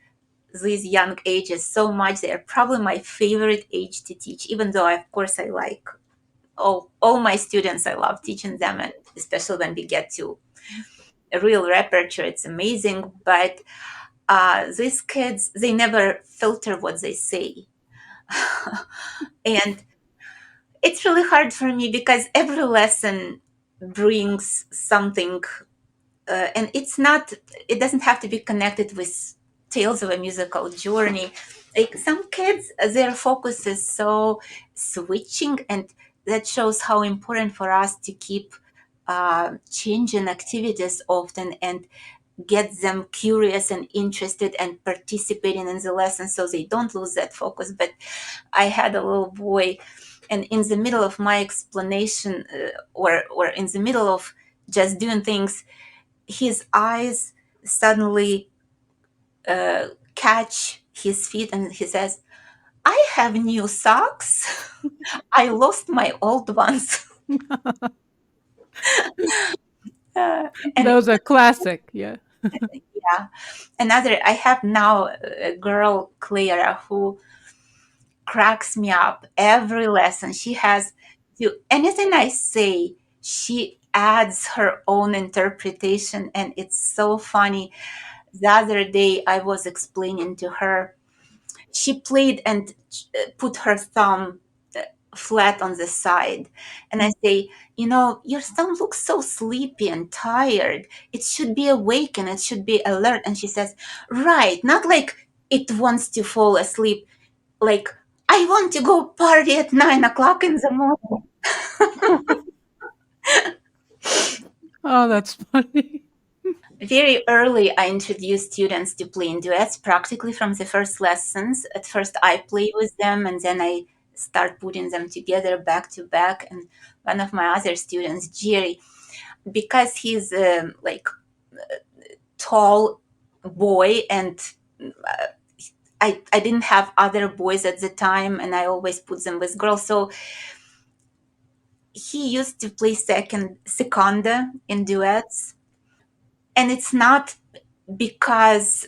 these young ages so much. They're probably my favorite age to teach, even though of course I like all my students. I love teaching them, and especially when we get to a real repertoire, it's amazing. But these kids, they never filter what they say. And It's really hard for me because every lesson brings something, and it doesn't have to be connected with tales of a musical journey. Like some kids, their focus is so switching, and that shows how important for us to keep changing activities often and get them curious and interested and participating in the lesson so they don't lose that focus. But I had a little boy, and in the middle of my explanation, or in the middle of just doing things, his eyes suddenly catch his feet, and he says, "I have new socks. I lost my old ones." And Those are classic. Yeah. yeah, I have now a girl, Clara, who cracks me up every lesson. She has to anything I say, she adds her own interpretation, and it's so funny. The other day I was explaining to her, she played and put her thumb flat on the side, and I say, your thumb looks so sleepy and tired. It should be awake and it should be alert. And she says, right, not like it wants to fall asleep, like I want to go party at 9 o'clock in the morning. Oh, that's funny. Very early, I introduced students to playing duets practically from the first lessons. At first, I play with them, and then I start putting them together back to back. And one of my other students, Jerry, because he's like tall boy, and I didn't have other boys at the time, and I always put them with girls. So he used to play seconda in duets, and it's not because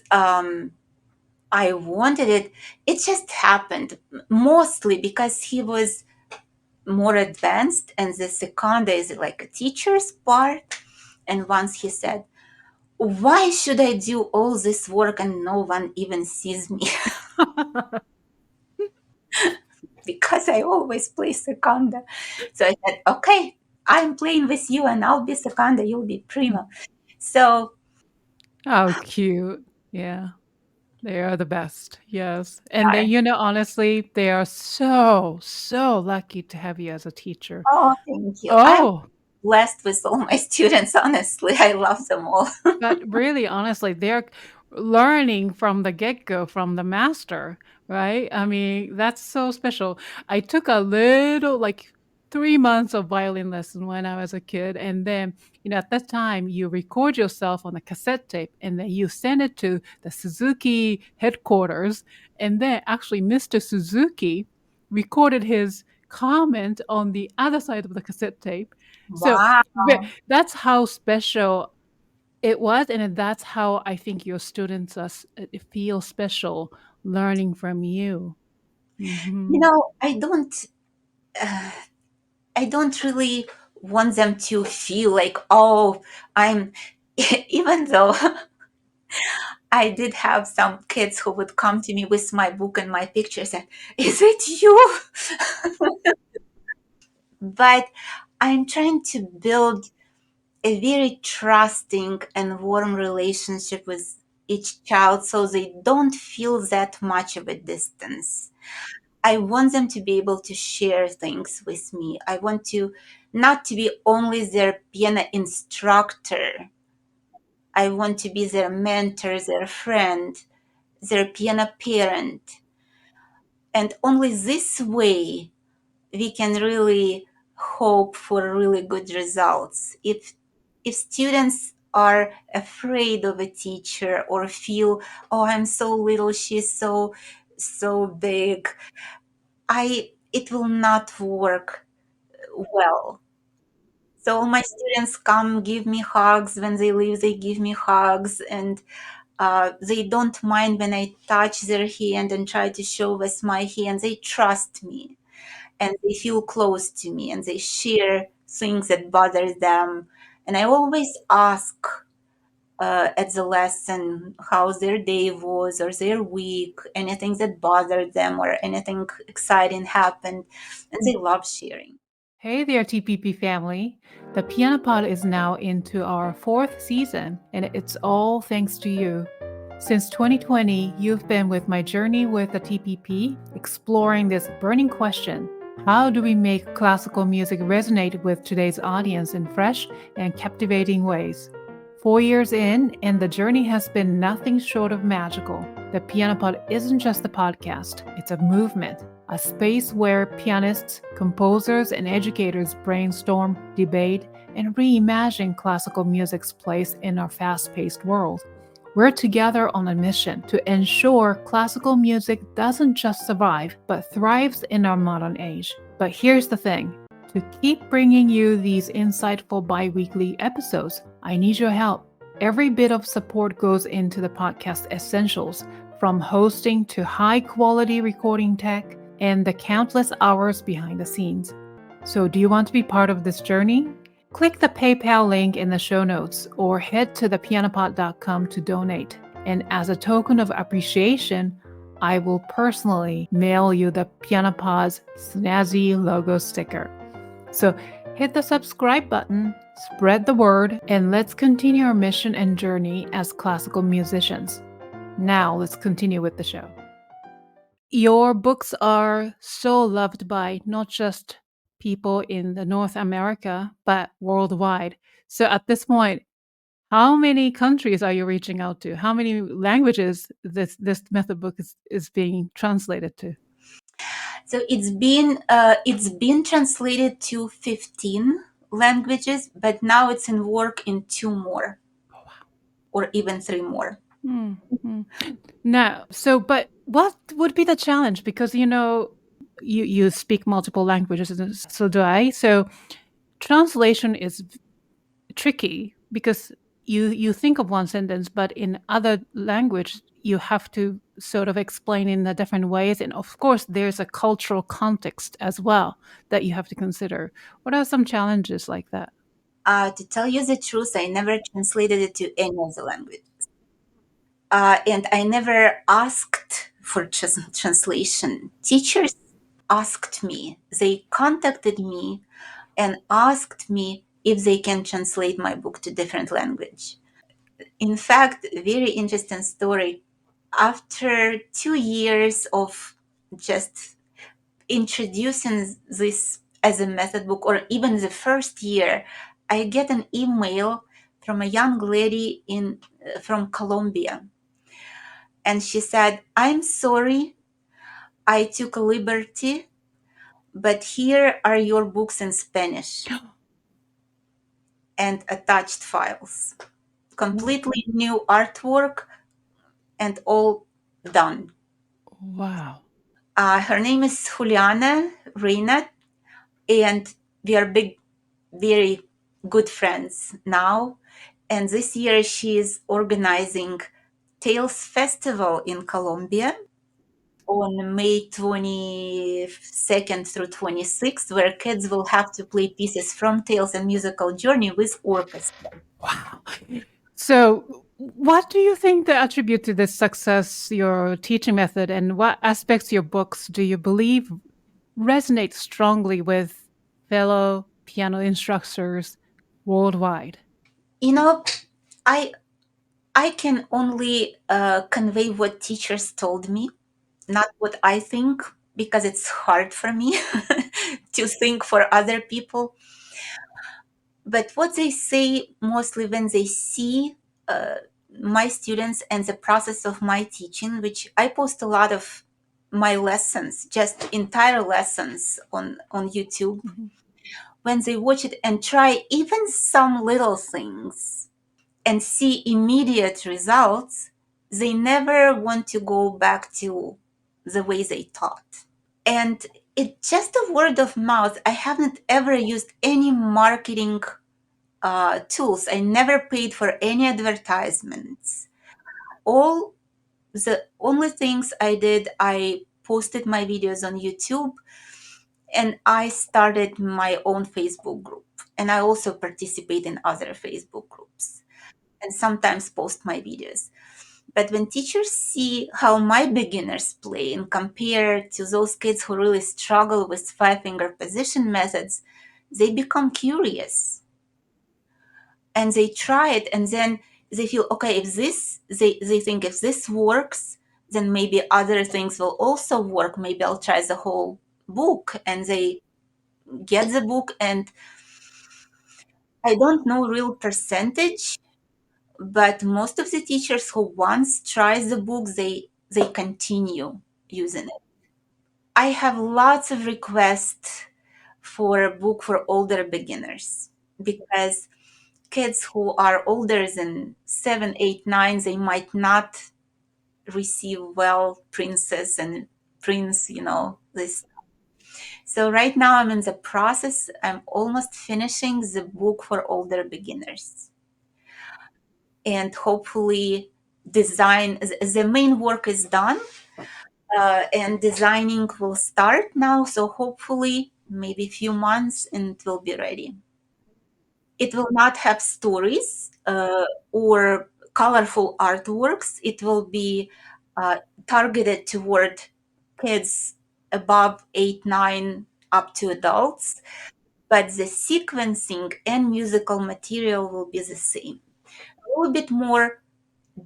I wanted it. It just happened, mostly because he was more advanced, and the seconda is like a teacher's part. And once he said, "Why should I do all this work and no one even sees me?" Because I always play seconda. So I said, "Okay, I'm playing with you, and I'll be seconda, you'll be prima." So How cute. Yeah. They are the best. Yes. And then, honestly, they are so, so lucky to have you as a teacher. oh, thank you. I'm Oh, blessed with all my students, honestly. I love them all. but really, honestly, they're learning from the get-go from the master, right? I mean, that's so special. I took a little, like 3 months of violin lesson when I was a kid, and then, at that time, you record yourself on a cassette tape, and then you send it to the Suzuki headquarters, and then actually Mr. Suzuki recorded his comment on the other side of the cassette tape. So, Wow. that's how special it was, and that's how I think your students feel special learning from you. You Mhm. know, uh, I don't really want them to feel like, oh, I'm, even though I did have some kids who would come to me with my book and my pictures and, is it you? But I'm trying to build a very trusting and warm relationship with each child so they don't feel that much of a distance. I want them to be able to share things with me. I want to not to be only their piano instructor. I want to be their mentor, their friend, their piano parent. And only this way we can really hope for really good results. If students are afraid of a teacher or feel, oh, I'm so little, she's so big, I it will not work well. So my students come give me hugs when they leave. They give me hugs, and they don't mind when I touch their hand and try to show with my hand. They trust me, and they feel close to me, and they share things that bother them. And I always ask, at the lesson, how their day was or their week, anything that bothered them or anything exciting happened. And they love sharing. Hey there, TPP family. The Piano Pod is now into our 4th season, and it's all thanks to you. Since 2020, you've been with my journey with the TPP, exploring this burning question: how do we make classical music resonate with today's audience in fresh and captivating ways? 4 years in, and the journey has been nothing short of magical. The Piano Pod isn't just a podcast, it's a movement, a space where pianists, composers, and educators brainstorm, debate, and reimagine classical music's place in our fast-paced world. We're together on a mission to ensure classical music doesn't just survive, but thrives in our modern age. But here's the thing. To keep bringing you these insightful bi-weekly episodes, I need your help. Every bit of support goes into the podcast essentials, from hosting to high-quality recording tech and the countless hours behind the scenes. So do you want to be part of this journey? Click the PayPal link in the show notes or head to thepianopod.com to donate. And as a token of appreciation, I will personally mail you the Pianopod's snazzy logo sticker. So hit the subscribe button, spread the word, and let's continue our mission and journey as classical musicians. Now let's continue with the show. Your books are so loved by not just people in the North America, but worldwide. So at this point, how many countries are you reaching out to? How many languages this method book is being translated to? So it's been translated to 15 languages, but now it's in work in 2 more, or even 3 more. Mm-hmm. Now, but what would be the challenge? Because you speak multiple languages, and so do I. So translation is tricky because you think of one sentence, but in other language you have to sort of explain in the different ways, and of course there's a cultural context as well that you have to consider. What are some challenges like that? To tell you the truth, I never translated it to any of the language. And I never asked for translation. Teachers asked me, they contacted me and asked me if they can translate my book to different language. In fact, very interesting story. After 2 years of just introducing this as a method book, or even the first year, I get an email from a young lady from Colombia. And she said, "I'm sorry, I took a liberty, but here are your books in Spanish," and attached files. Completely new artwork and all done. Wow. Her name is Juliana Reina, and we are very good friends now. And this year she is organizing Tales Festival in Colombia on May 22nd through 26th, where kids will have to play pieces from Tales and Musical Journey with orchestra. Wow. So what do you think the attribute to this success, your teaching method, and what aspects of your books do you believe resonate strongly with fellow piano instructors worldwide? You know, I I can only convey what teachers told me, not what I think, because it's hard for me to think for other people. But what they say mostly when they see uh, my students and the process of my teaching, which I post a lot of my lessons, just entire lessons on YouTube. Mhm. When they watch it and try even some little things and see immediate results, they never want to go back to the way they taught. And it's just a word of mouth. I haven't ever used any marketing tools. I never paid for any advertisements. All the only things I did, I posted my videos on YouTube, and I started my own Facebook group. And I also participate in other Facebook groups. and sometimes post my videos. But when teachers see how my beginners play and compare to those kids who really struggle with five-finger position methods, they become curious and they try it, and then they feel, okay, if this, they think if this works, then maybe other things will also work. Maybe I'll try the whole book, and they get the book. And I don't know real percentage, but most of the teachers who once tries the book, they continue using it. I have lots of requests for a book for older beginners, because kids who are older than 7, 8, 9, they might not receive well Princess and Prince, this. So right now I'm in the process. I'm almost finishing the book for older beginners. And hopefully the main work is done, and designing will start now. So hopefully maybe a few months and it will be ready. It will not have stories or colorful artworks. It will be targeted toward kids above 8, 9, up to adults. But the sequencing and musical material will be the same. A little bit more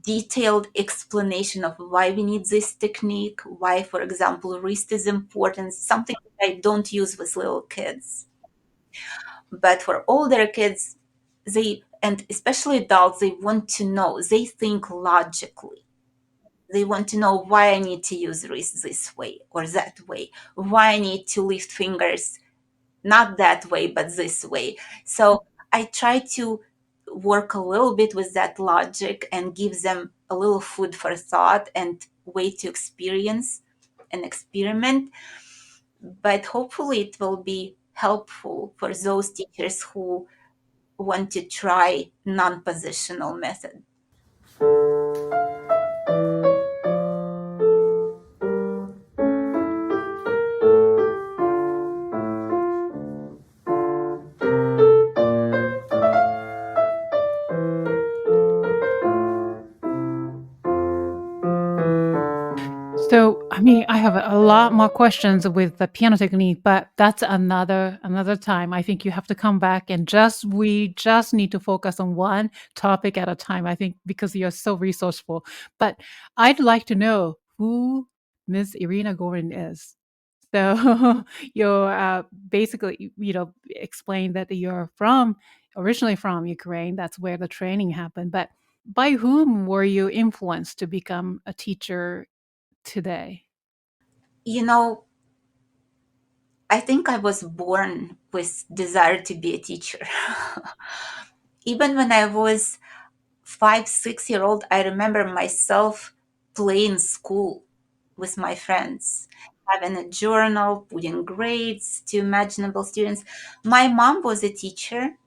detailed explanation of why we need this technique, why, for example, wrist is important, something that I don't use with little kids. But for older kids, and especially adults, they want to know, they think logically. They want to know why I need to use wrist this way or that way, why I need to lift fingers not that way, but this way. So I try to work a little bit with that logic and give them a little food for thought and way to experience and experiment. But hopefully it will be helpful for those teachers who want to try non-positional method. So, I mean, I have a lot more questions with the piano technique, but that's another time. I think you have to come back and we just need to focus on one topic at a time. I think because you're so resourceful. But I'd like to know who Miss Irina Gorin is. So you're basically, explained that you're originally from Ukraine. That's where the training happened. But by whom were you influenced to become a teacher today? You know, I think I was born with desire to be a teacher. Even when I was 5, 6 year old, I remember myself playing school with my friends, having a journal, putting grades to imaginable students. My mom was a teacher.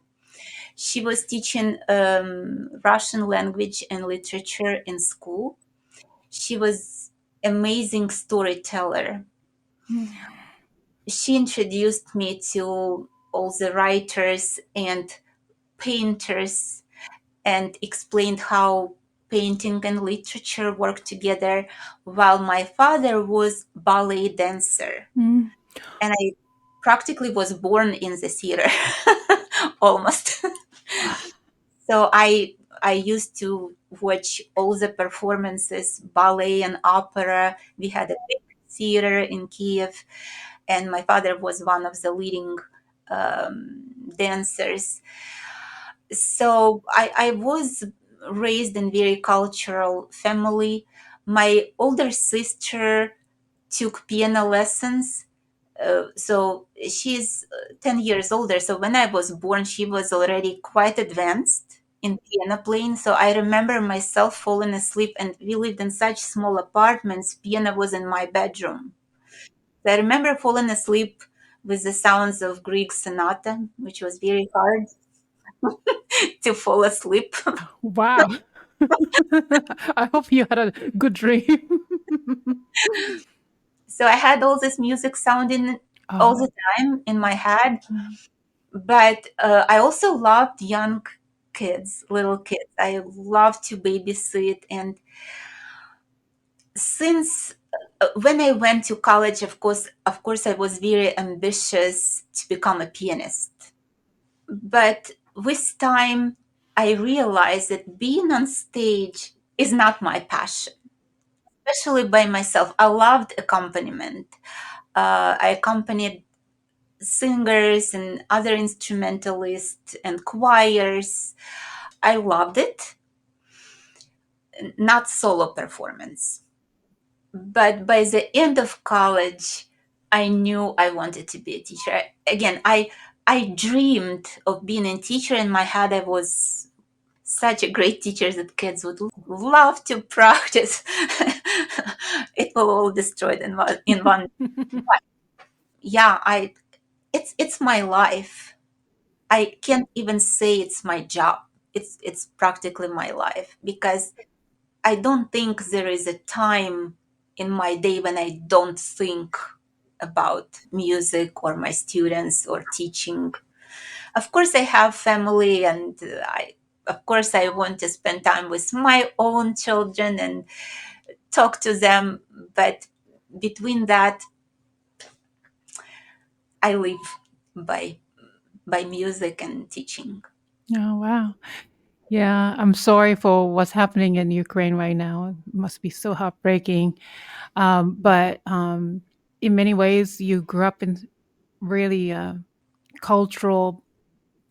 She was teaching Russian language and literature in school. She was amazing storyteller. She introduced me to all the writers and painters and explained how painting and literature work together, while my father was ballet dancer. Mm. And I practically was born in the theater almost. So I used to watch all the performances, ballet and opera. We had a big theater in Kiev, and my father was one of the leading dancers. So I was raised in very cultural family. My older sister took piano lessons. So she's 10 years older. So when I was born, she was already quite advanced in piano playing. So I remember myself falling asleep, and we lived in such small apartments. Piano was in my bedroom. So I remember falling asleep with the sounds of Grieg sonata, which was very hard to fall asleep. Wow. I hope you had a good dream. So I had all this music sounding all Oh. the time in my head. But I also loved young kids, little kids. I love to babysit. And since when I went to college, of course, I was very ambitious to become a pianist. But with time, I realized that being on stage is not my passion, especially by myself. I loved accompaniment. I accompanied singers and other instrumentalists and choirs. I loved it, not solo performance. But by the end of college, I knew I wanted to be a teacher. Again, I dreamed of being a teacher. In my head, I was such a great teacher that kids would love to practice. It will all destroyed in one. Yeah, it's my life. I can't even say it's my job. It's practically my life, because I don't think there is a time in my day when I don't think about music or my students or teaching. Of course, I have family, and of course, I want to spend time with my own children and talk to them. But between that, I live by music and teaching. Oh, wow. Yeah, I'm sorry for what's happening in Ukraine right now. It must be so heartbreaking. But in many ways, you grew up in really cultural,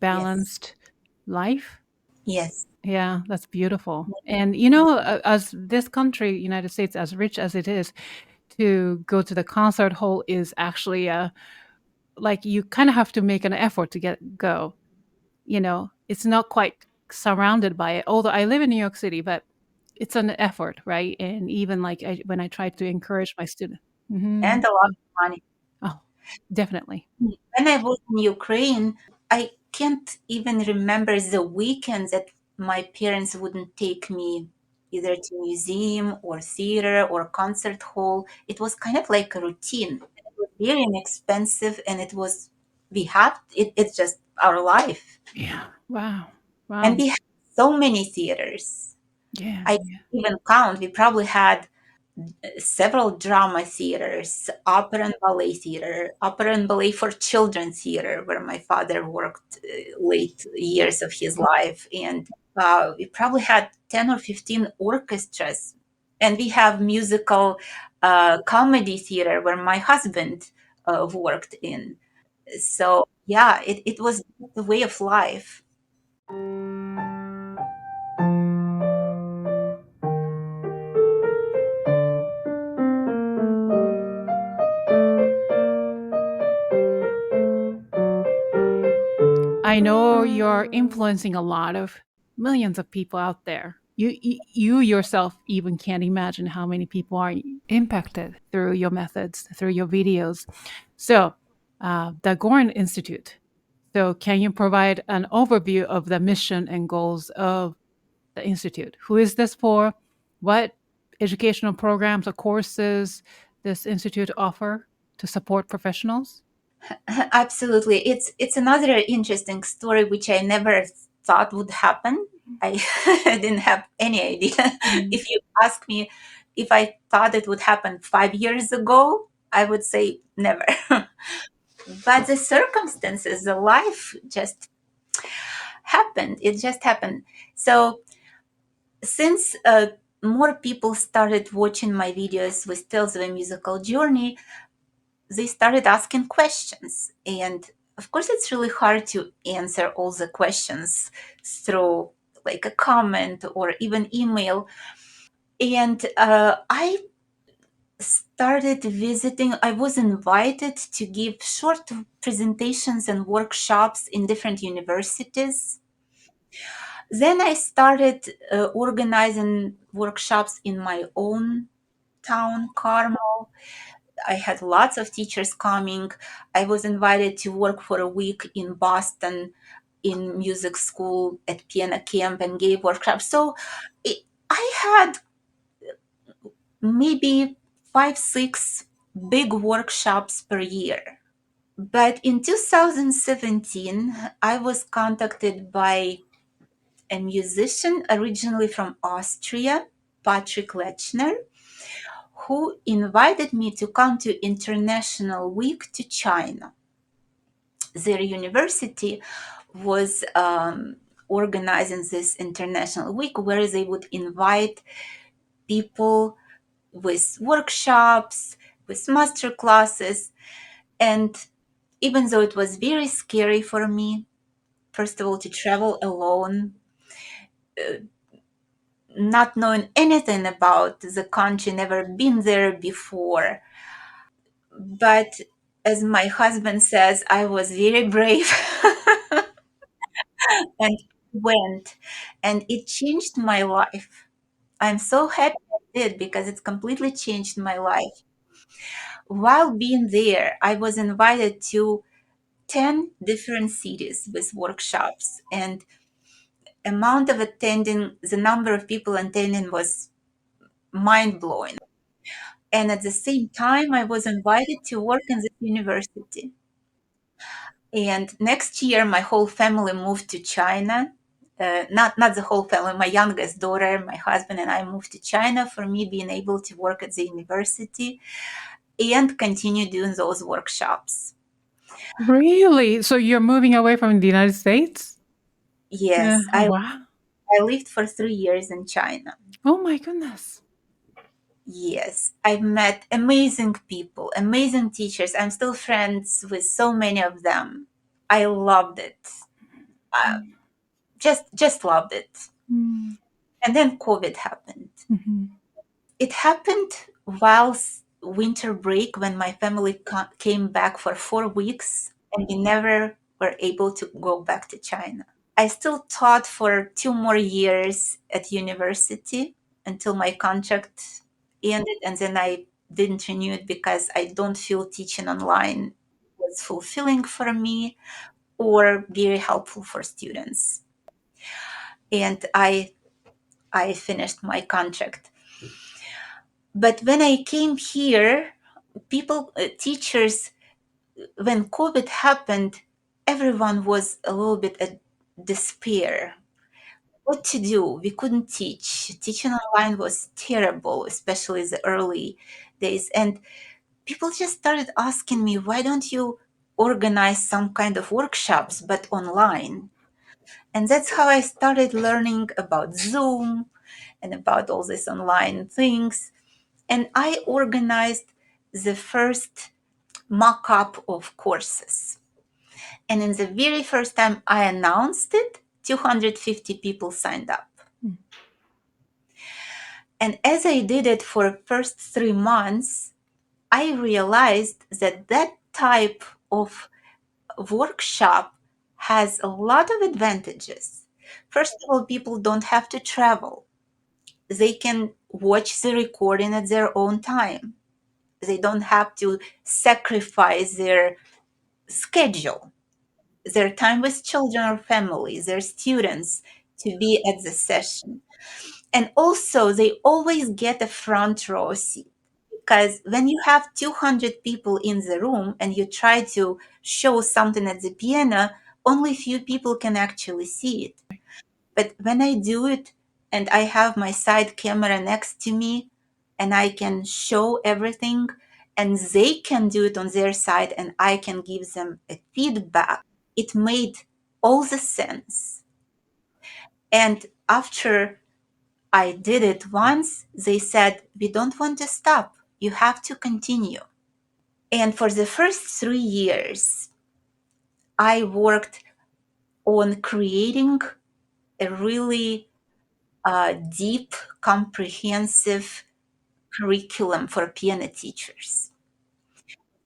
Yes, balanced life. yes, Yeah, that's beautiful. And as this country, United States, as rich as it is, to go to the concert hall is actually like you kind of have to make an effort to go. It's not quite surrounded by it. Although I live in New York City, but it's an effort, right? And even like when I try to encourage my student. and a lot of money. Oh, definitely. When I was in Ukraine, I can't even remember the weekends that my parents wouldn't take me either to museum or theater or concert hall. It was kind of like a routine. It was very inexpensive, and it's just our life. Yeah. Wow. And Wow. we had so many theaters. Yeah. I can't even count. We probably had several drama theaters, opera and ballet theater, opera and ballet for children theater, where my father worked late years of his life. And we probably had 10 or 15 orchestras. And we have musical comedy theater where my husband worked in. So, yeah, it was the way of life. I know you're influencing a lot of millions of people out there. You yourself even can't imagine how many people are impacted through your methods, through your videos. So, the Gorin Institute. So, can you provide an overview of the mission and goals of the institute? Who is this for? What educational programs or courses this institute offer to support professionals? Absolutely. It's another interesting story which I never thought would happen. I didn't have any idea. Mm. If you ask me if I thought it would happen 5 years ago, I would say never. But the circumstances, the life just happened. It just happened. So since more people started watching my videos with Tales of a Musical Journey, they started asking questions. And of course, it's really hard to answer all the questions through like a comment or even email. And I started visiting, I was invited to give short presentations and workshops in different universities. Then I started organizing workshops in my own town, Carmel. I had lots of teachers coming. I was invited to work for a week in Boston in music school at piano camp and gave workshops. So I had maybe 5, 6 big workshops per year. But in 2017, I was contacted by a musician originally from Austria, Patrick Lechner, who invited me to come to International Week to China. Their university was organizing this International Week where they would invite people with workshops, with masterclasses. And even though it was very scary for me, first of all, to travel alone, not knowing anything about the country, never been there before. But as my husband says, I was very brave and went, and it changed my life. I'm so happy I did because it's completely changed my life. While being there, I was invited to 10 different cities with workshops, and amount of attending, the number of people attending was mind-blowing. And at the same time, I was invited to work in this university. And next year, my whole family moved to China. Not the whole family, my youngest daughter, my husband, and I moved to China for me being able to work at the university and continue doing those workshops. Really? So you're moving away from the United States? Yeah. Yes, Wow. I lived for 3 years in China. Oh my goodness. Yes, I've met amazing people, amazing teachers. I'm still friends with so many of them. I loved it. Uh, just loved it. Mm. And then COVID happened. Mhm. It happened while winter break when my family came back for 4 weeks and we never were able to go back to China. I still taught for 2 more years at university until my contract ended, and then I didn't renew it because I don't feel teaching online was fulfilling for me or very helpful for students. And I finished my contract. But when I came here, teachers, when COVID happened, everyone was a little bit at despair. What to do? We couldn't teach. Teaching online was terrible, especially the early days. And people just started asking me, why don't you organize some kind of workshops, but online? And that's how I started learning about Zoom and about all these online things. And I organized the first mock up of courses. And in the very first time I announced it, 250 people signed up. And as I did it for first 3 months, I realized that that type of workshop has a lot of advantages. First of all, people don't have to travel. They can watch the recording at their own time. They don't have to sacrifice their schedule, their time with children or family, their students to be at the session. And also, they always get a front row seat. Because when you have 200 people in the room and you try to show something at the piano, only few people can actually see it. But when I do it and I have my side camera next to me and I can show everything and they can do it on their side and I can give them a feedback, it made all the sense. And after I did it once, they said, we don't want to stop. You have to continue. And for the first 3 years, I worked on creating a really deep, comprehensive curriculum for piano teachers.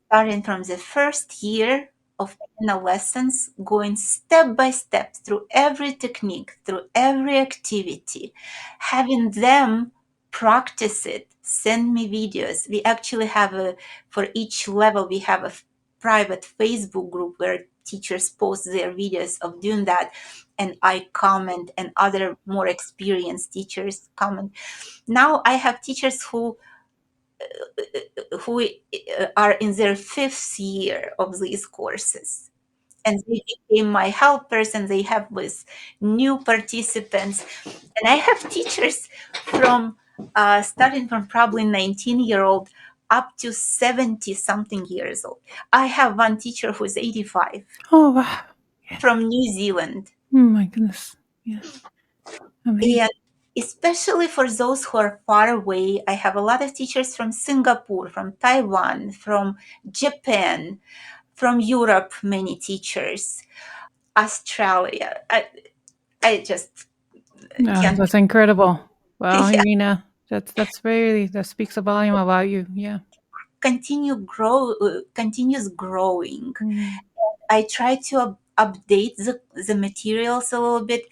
Starting from the first year of piano lessons, going step by step through every technique, through every activity, having them practice it, send me videos. We actually have for each level, we have a private Facebook group where teachers post their videos of doing that. And I comment, and other more experienced teachers comment. Now I have teachers who are in their 5th year of these courses. and they became my helpers, and they have with new participants. And I have teachers from starting from probably 19-year-old up to 70 something years old. I have one teacher who's 85 Oh, wow. from New Zealand. Oh, my goodness. Yes. Amazing. And especially for those who are far away, I have a lot of teachers from Singapore, from Taiwan, from Japan, from Europe, many teachers, Australia. I just can't. That's incredible. Well, Yeah, Irina, that's really, that speaks a volume about you. Yeah. continues growing. Mm. I try to update the materials a little bit.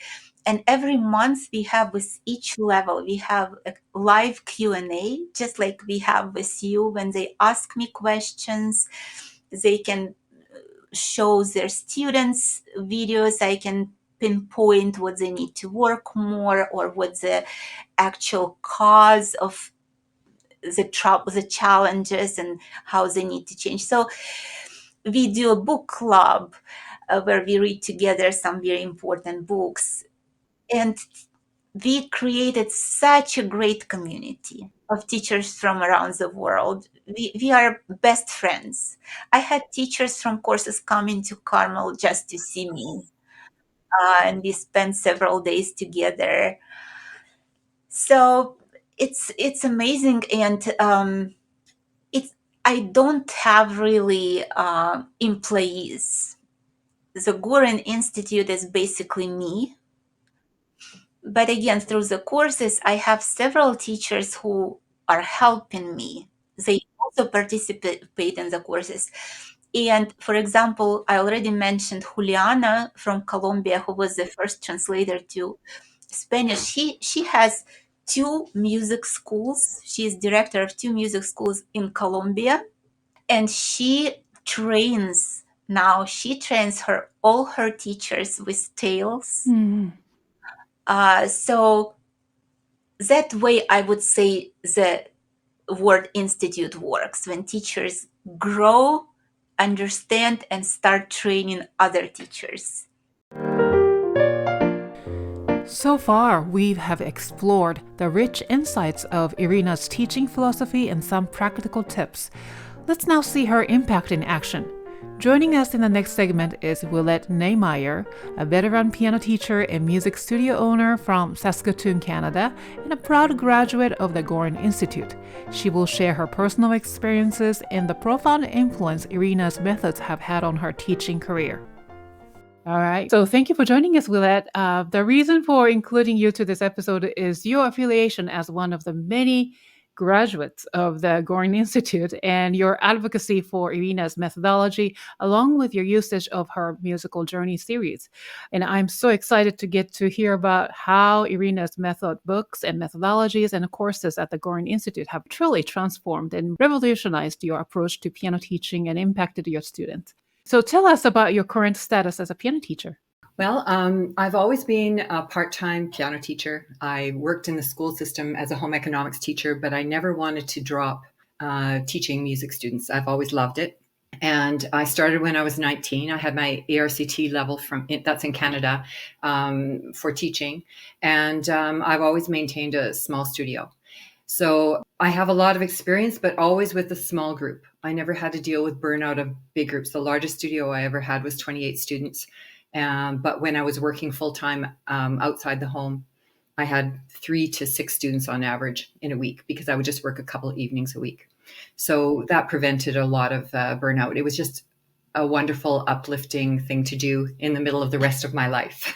And every month we have with each level, we have a live Q&A, just like we have with you. When they ask me questions, they can show their students videos. I can pinpoint what they need to work more, or what the actual cause of the trouble, the challenges, and how they need to change. So we do a book club where we read together some very important books. And we created such a great community of teachers from around the world. We are best friends. I had teachers from courses coming to Carmel just to see me, and we spent several days together. So it's amazing, and it's I don't have really employees. The Gorin Institute is basically me. But again, through the courses, I have several teachers who are helping me. They also participate in the courses. And for example, I already mentioned Juliana from Colombia, who was the first translator to Spanish. She has two music schools. She is director of two music schools in Colombia, and she trains all her teachers with tales. Mm. So that way, I would say the word institute works when teachers grow, understand, and start training other teachers. So far, we have explored the rich insights of Irina's teaching philosophy and some practical tips. Let's now see her impact in action. Joining us in the next segment is Willette Neijmeijer, a veteran piano teacher and music studio owner from Saskatoon, Canada, and a proud graduate of the Gorin Institute. She will share her personal experiences and the profound influence Irina's methods have had on her teaching career. All right. So thank you for joining us, Willette. The reason for including you to this episode is your affiliation as one of the many graduates of the Gorin Institute and your advocacy for Irina's methodology, along with your usage of her musical journey series. And I'm so excited to get to hear about how Irina's method books and methodologies and courses at the Gorin Institute have truly transformed and revolutionized your approach to piano teaching and impacted your students. So tell us about your current status as a piano teacher. Well, I've always been a part-time piano teacher. I worked in the school system as a home economics teacher, but I never wanted to drop teaching music students. I've always loved it. And I started when I was 19. I had my ARCT level that's in Canada for teaching. And I've always maintained a small studio. So I have a lot of experience, but always with a small group. I never had to deal with burnout of big groups. The largest studio I ever had was 28 students. But when I was working full-time outside the home, I had 3 to 6 students on average in a week because I would just work a couple of evenings a week. So that prevented a lot of burnout. It was just a wonderful, uplifting thing to do in the middle of the rest of my life.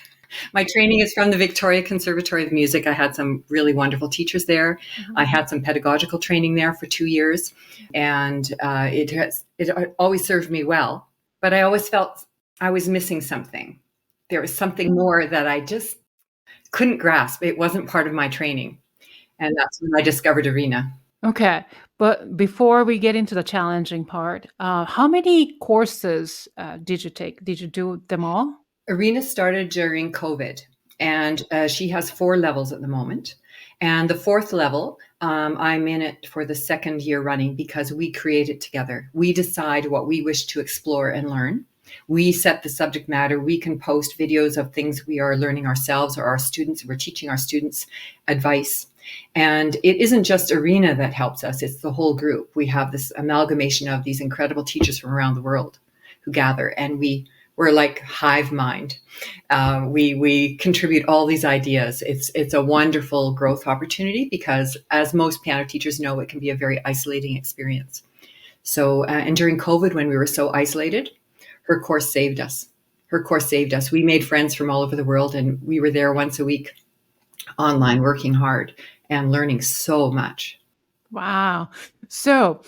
My training is from the Victoria Conservatory of Music. I had some really wonderful teachers there. Mm-hmm. I had some pedagogical training there for 2 years, and it always served me well. But I always felt I was missing something. There was something more that I just couldn't grasp. It wasn't part of my training. And that's when I discovered Irina. Okay. But before we get into the challenging part, how many courses did you take? Did you do them all? Irina started during COVID, and she has 4 levels at the moment. And the 4th level, I'm in it for the 2nd year running because we create it together. We decide what we wish to explore and learn. We set the subject matter. We can post videos of things we are learning ourselves or our students. We're teaching our students advice. And it isn't just Irina that helps us, it's the whole group. We have this amalgamation of these incredible teachers from around the world who gather, and we're like hive mind. We contribute all these ideas. It's a wonderful growth opportunity because, as most piano teachers know, it can be a very isolating experience. So, and during COVID, when we were so isolated, her course saved us. Her course saved us. We made friends from all over the world, and we were there once a week online, working hard and learning so much. Wow. So,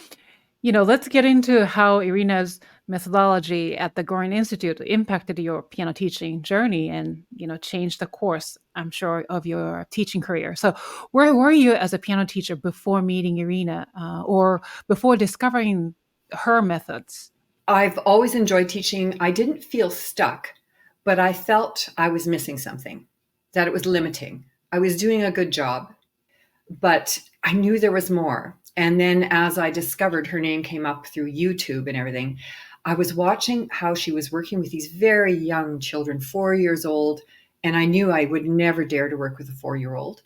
let's get into how Irina's methodology at the Gorin Institute impacted your piano teaching journey and, changed the course, I'm sure, of your teaching career. So where were you as a piano teacher before meeting Irina or before discovering her methods? I've always enjoyed teaching. I didn't feel stuck, but I felt I was missing something, that it was limiting. I was doing a good job, but I knew there was more. And then as I discovered, her name came up through YouTube and everything, I was watching how she was working with these very young children, 4 years old. And I knew I would never dare to work with a 4-year-old.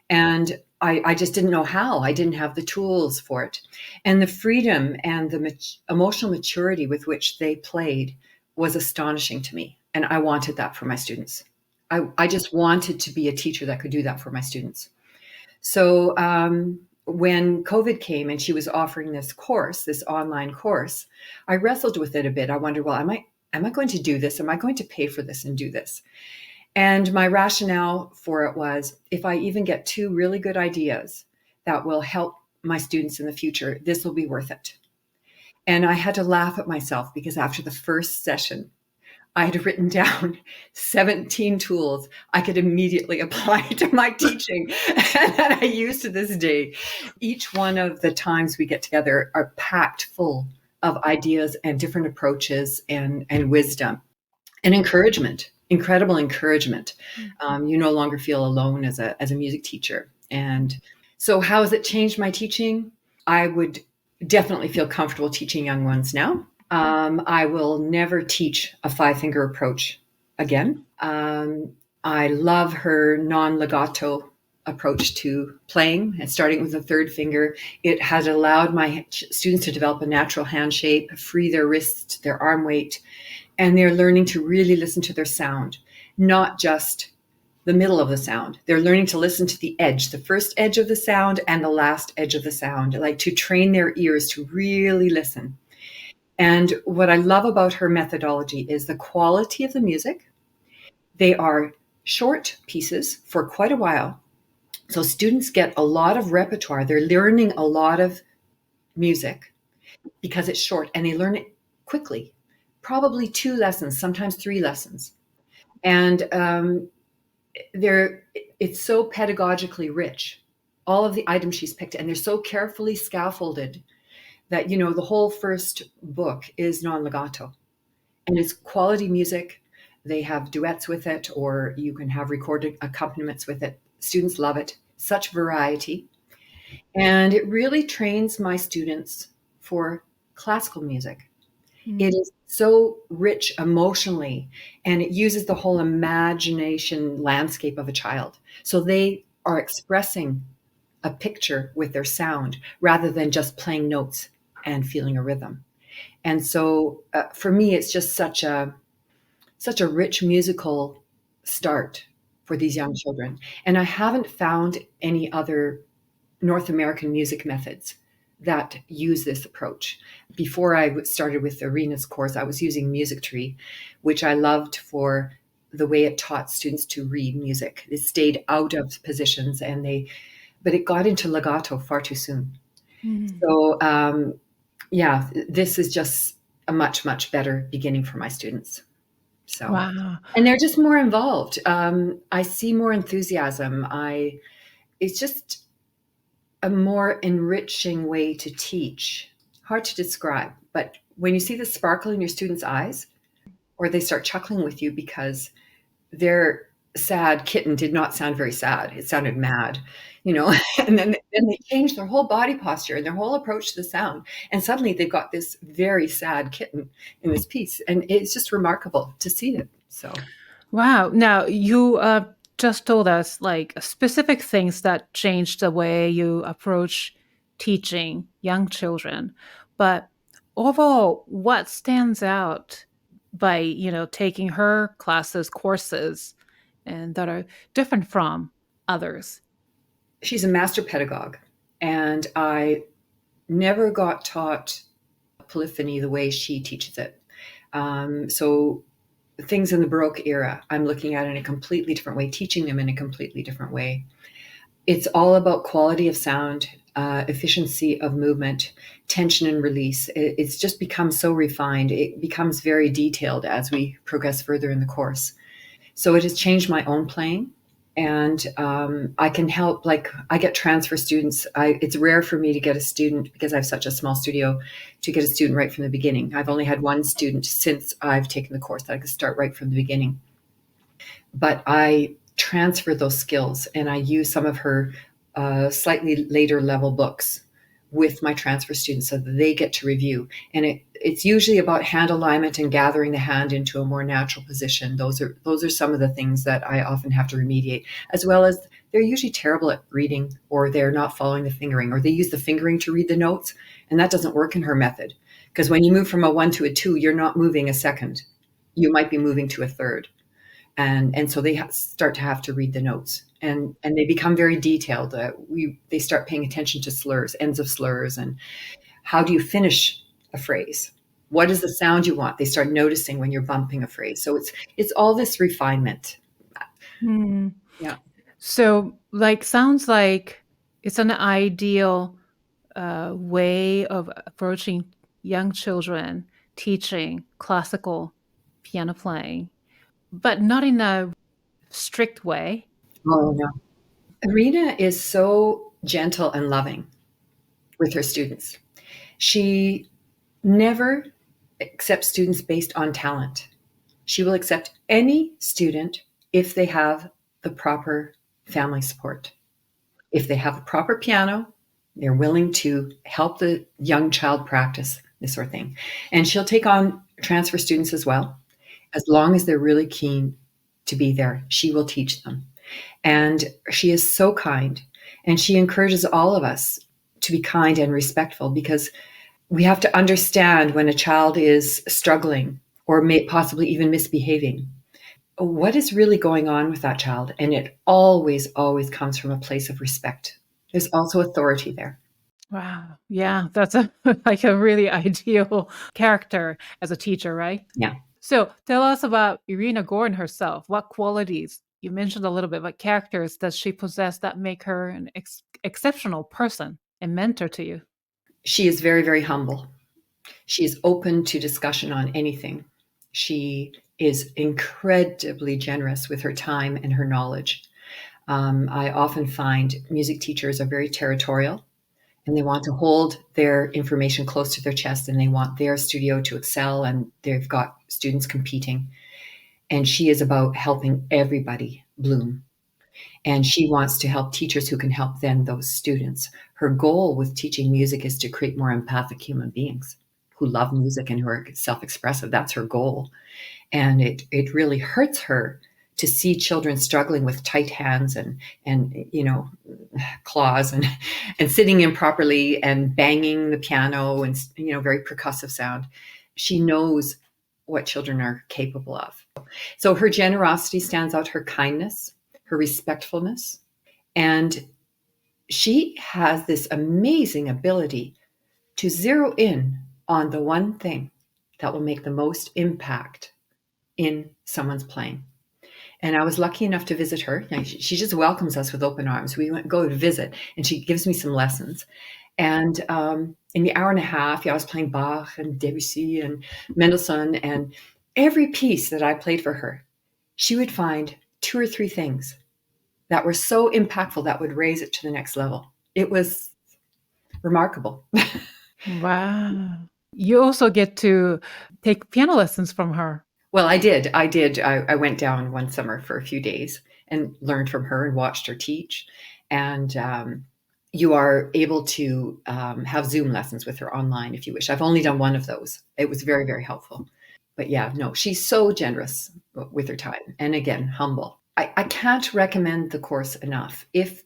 And I just didn't know how. I didn't have the tools for it. And the freedom and the emotional maturity with which they played was astonishing to me. And I wanted that for my students. I just wanted to be a teacher that could do that for my students. So when COVID came and she was offering this course, this online course, I wrestled with it a bit. I wondered, well, am I going to do this? Am I going to pay for this and do this? And my rationale for it was, if I even get 2 really good ideas that will help my students in the future, this will be worth it. And I had to laugh at myself because after the first session, I had written down 17 tools I could immediately apply to my teaching and that I use to this day. Each one of the times we get together are packed full of ideas and different approaches and wisdom and encouragement, incredible encouragement. You no longer feel alone as a music teacher. And so how has it changed my teaching? I would definitely feel comfortable teaching young ones now. I will never teach a 5-finger approach again. I love her non-legato approach to playing and starting with the 3rd finger. It has allowed my students to develop a natural hand shape, free their wrist, their arm weight, and they're learning to really listen to their sound, not just the middle of the sound. They're learning to listen to the edge, the first edge of the sound and the last edge of the sound, like to train their ears to really listen. And what I love about her methodology is the quality of the music. They are short pieces for quite a while. So students get a lot of repertoire. They're learning a lot of music because it's short and they learn it quickly, probably 2 lessons, sometimes 3 lessons. And it's so pedagogically rich, all of the items she's picked, and they're so carefully scaffolded that, the whole first book is non-legato and it's quality music. They have duets with it, or you can have recorded accompaniments with it. Students love it. Such variety. And it really trains my students for classical music. It is so rich emotionally, and it uses the whole imagination landscape of a child. So they are expressing a picture with their sound rather than just playing notes and feeling a rhythm. And so for me, it's just such a rich musical start for these young children. And I haven't found any other North American music methods that use this approach. Before I started with Irina's course, I was using Music Tree, which I loved for the way it taught students to read music. It stayed out of positions but it got into legato far too soon. So this is just a much, much better beginning for my students. So, Wow. And they're just more involved. I see more enthusiasm. It's just a more enriching way to teach. Hard to describe, but when you see the sparkle in your students' eyes, or they start chuckling with you because their sad kitten did not sound very sad. It sounded mad. and then they change their whole body posture and their whole approach to the sound. And suddenly they've got this very sad kitten in this piece. And it's just remarkable to see it. So Wow. Now, you just told us like specific things that changed the way you approach teaching young children. But overall, what stands out by, taking her classes, courses, and that are different from others? she's a master pedagogue. And I never got taught polyphony the way she teaches it. So things in the Baroque era, I'm looking at in a completely different way, teaching them in a completely different way. It's all about quality of sound, efficiency of movement, tension and release. It's just become so refined. It becomes very detailed as we progress further in the course. So it has changed my own playing. And I can help, like I get transfer students. It's rare for me to get a student, because I have such a small studio, to get a student right from the beginning. I've only had one student since I've taken the course that I could start right from the beginning. But I transfer those skills, and I use some of her slightly later level books with my transfer students so that they get to review. And it's usually about hand alignment and gathering the hand into a more natural position. Those are some of the things that I often have to remediate, as well as they're usually terrible at reading, or they're not following the fingering, or they use the fingering to read the notes. And that doesn't work in her method, because when you move from a 1 to a 2, you're not moving a second. You might be moving to a third. And so they start to have to read the notes, and they become very detailed. They start paying attention to slurs, ends of slurs, and how do you finish a phrase? What is the sound you want? They start noticing when you're bumping a phrase. So it's all this refinement. Hmm. Yeah. So, sounds like it's an ideal way of approaching young children teaching classical piano playing, but not in a strict way. Oh no. Irina is so gentle and loving with her students. She never accepts students based on talent. She will accept any student if they have the proper family support. If they have a proper piano, they're willing to help the young child practice this sort of thing. And she'll take on transfer students as well. As long as they're really keen to be there, she will teach them. And she is so kind. And she encourages all of us to be kind and respectful, because we have to understand when a child is struggling or may possibly even misbehaving, what is really going on with that child. And it always, always comes from a place of respect. There's also authority there. Wow. Yeah, that's like a really ideal character as a teacher, right? Yeah. So tell us about Irina Gorin herself. What qualities, you mentioned a little bit, what characters does she possess that make her an exceptional person and mentor to you? She is very, very humble. She is open to discussion on anything. She is incredibly generous with her time and her knowledge. I often find music teachers are very territorial, and they want to hold their information close to their chest, and they want their studio to excel, and they've got students competing. And she is about helping everybody bloom. And she wants to help teachers who can help then those students. Her goal with teaching music is to create more empathic human beings who love music and who are self-expressive. That's her goal. And it really hurts her to see children struggling with tight hands and claws and sitting improperly and banging the piano and very percussive sound. She knows what children are capable of. So her generosity stands out, her kindness, her respectfulness, and she has this amazing ability to zero in on the one thing that will make the most impact in someone's playing. And I was lucky enough to visit her. She just welcomes us with open arms. We go to visit, and she gives me some lessons. And in the hour and a half, I was playing Bach and Debussy and Mendelssohn, and every piece that I played for her, she would find 2 or 3 things that were so impactful that would raise it to the next level. It was remarkable. Wow. You also get to take piano lessons from her. Well, I did. I went down one summer for a few days and learned from her and watched her teach. And you are able to have Zoom lessons with her online if you wish. I've only done one of those. It was very, very helpful. But yeah, no, she's so generous with her time. And again, humble. I can't recommend the course enough. If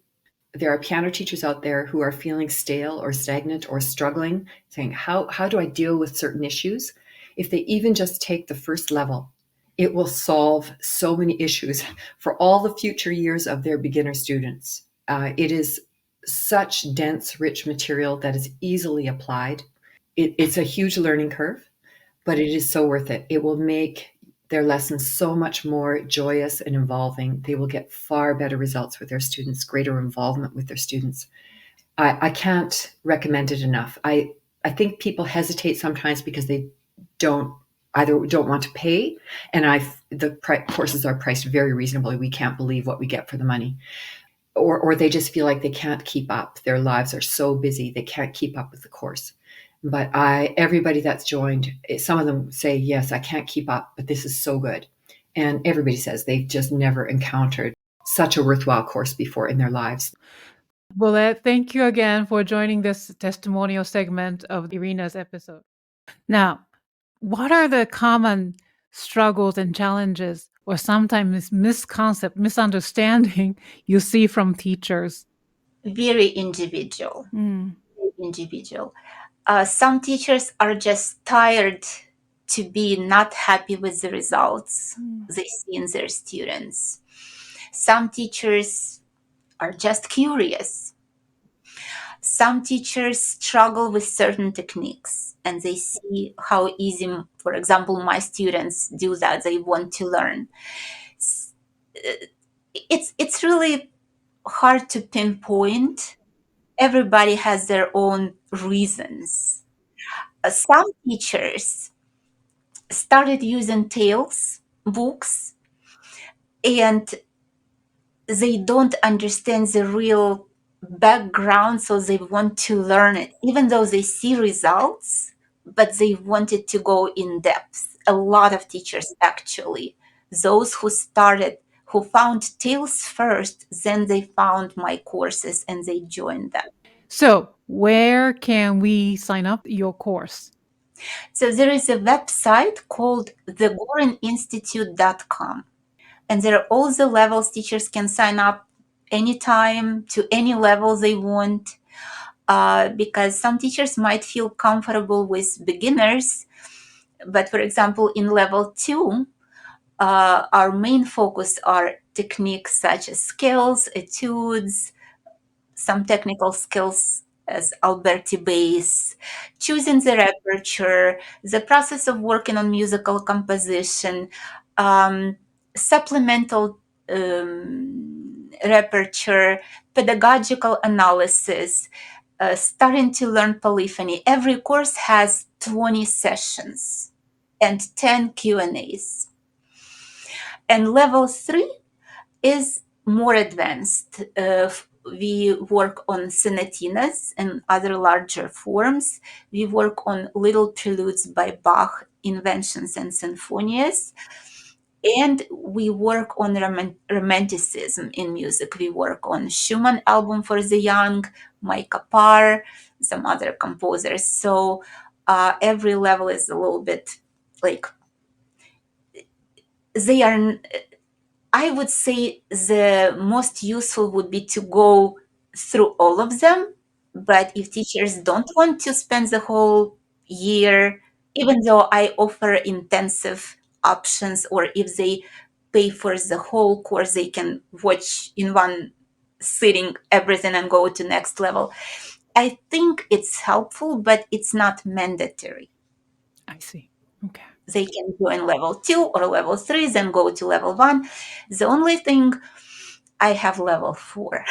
there are piano teachers out there who are feeling stale or stagnant or struggling, saying, how do I deal with certain issues? If they even just take the first level, it will solve so many issues for all the future years of their beginner students. It is such dense, rich material that is easily applied. It's a huge learning curve, but it is so worth it. It will make their lessons so much more joyous and involving. They will get far better results with their students, greater involvement with their students. I can't recommend it enough. I think people hesitate sometimes because they don't want to pay, and the courses are priced very reasonably. We can't believe what we get for the money. Or they just feel like they can't keep up. Their lives are so busy, they can't keep up with the course. But everybody that's joined, some of them say, yes, I can't keep up, but this is so good. And everybody says they've just never encountered such a worthwhile course before in their lives. Willette, thank you again for joining this testimonial segment of Irina's episode. Now, what are the common struggles and challenges or sometimes misunderstanding you see from teachers? Very individual. Mm. Individual. Some teachers are just tired to be not happy with the results they see in their students. Some teachers are just curious. Some teachers struggle with certain techniques and they see how easy, for example, my students do that. They want to learn. It's really hard to pinpoint. Everybody has their own reasons. Some teachers started using tales books and they don't understand the real background, so they want to learn it even though they see results, but they wanted to go in depth. A lot of teachers, actually, those who found tales first, then they found my courses and they joined them. So, where can we sign up your course? So there is a website called thegorininstitute.com. And there are all the levels. Teachers can sign up anytime to any level they want, because some teachers might feel comfortable with beginners. But for example, in level 2, our main focus are techniques such as scales, etudes, some technical skills as Alberti bass, choosing the repertoire, the process of working on musical composition, supplemental repertoire, pedagogical analysis, starting to learn polyphony. Every course has 20 sessions and 10 Q&As. And level 3 is more advanced. We work on sonatinas and other larger forms. We work on little preludes by Bach, inventions and sinfonias. And we work on romanticism in music. We work on Schumann album for the young, Micah Parr, some other composers. So every level is a little bit like, they are, I would say the most useful would be to go through all of them. But if teachers don't want to spend the whole year, even though I offer intensive options, or if they pay for the whole course, they can watch in one sitting everything and go to next level. I think it's helpful, but it's not mandatory. I see. Okay. They can join level 2 or level 3, then go to level 1. The only thing, I have level 4,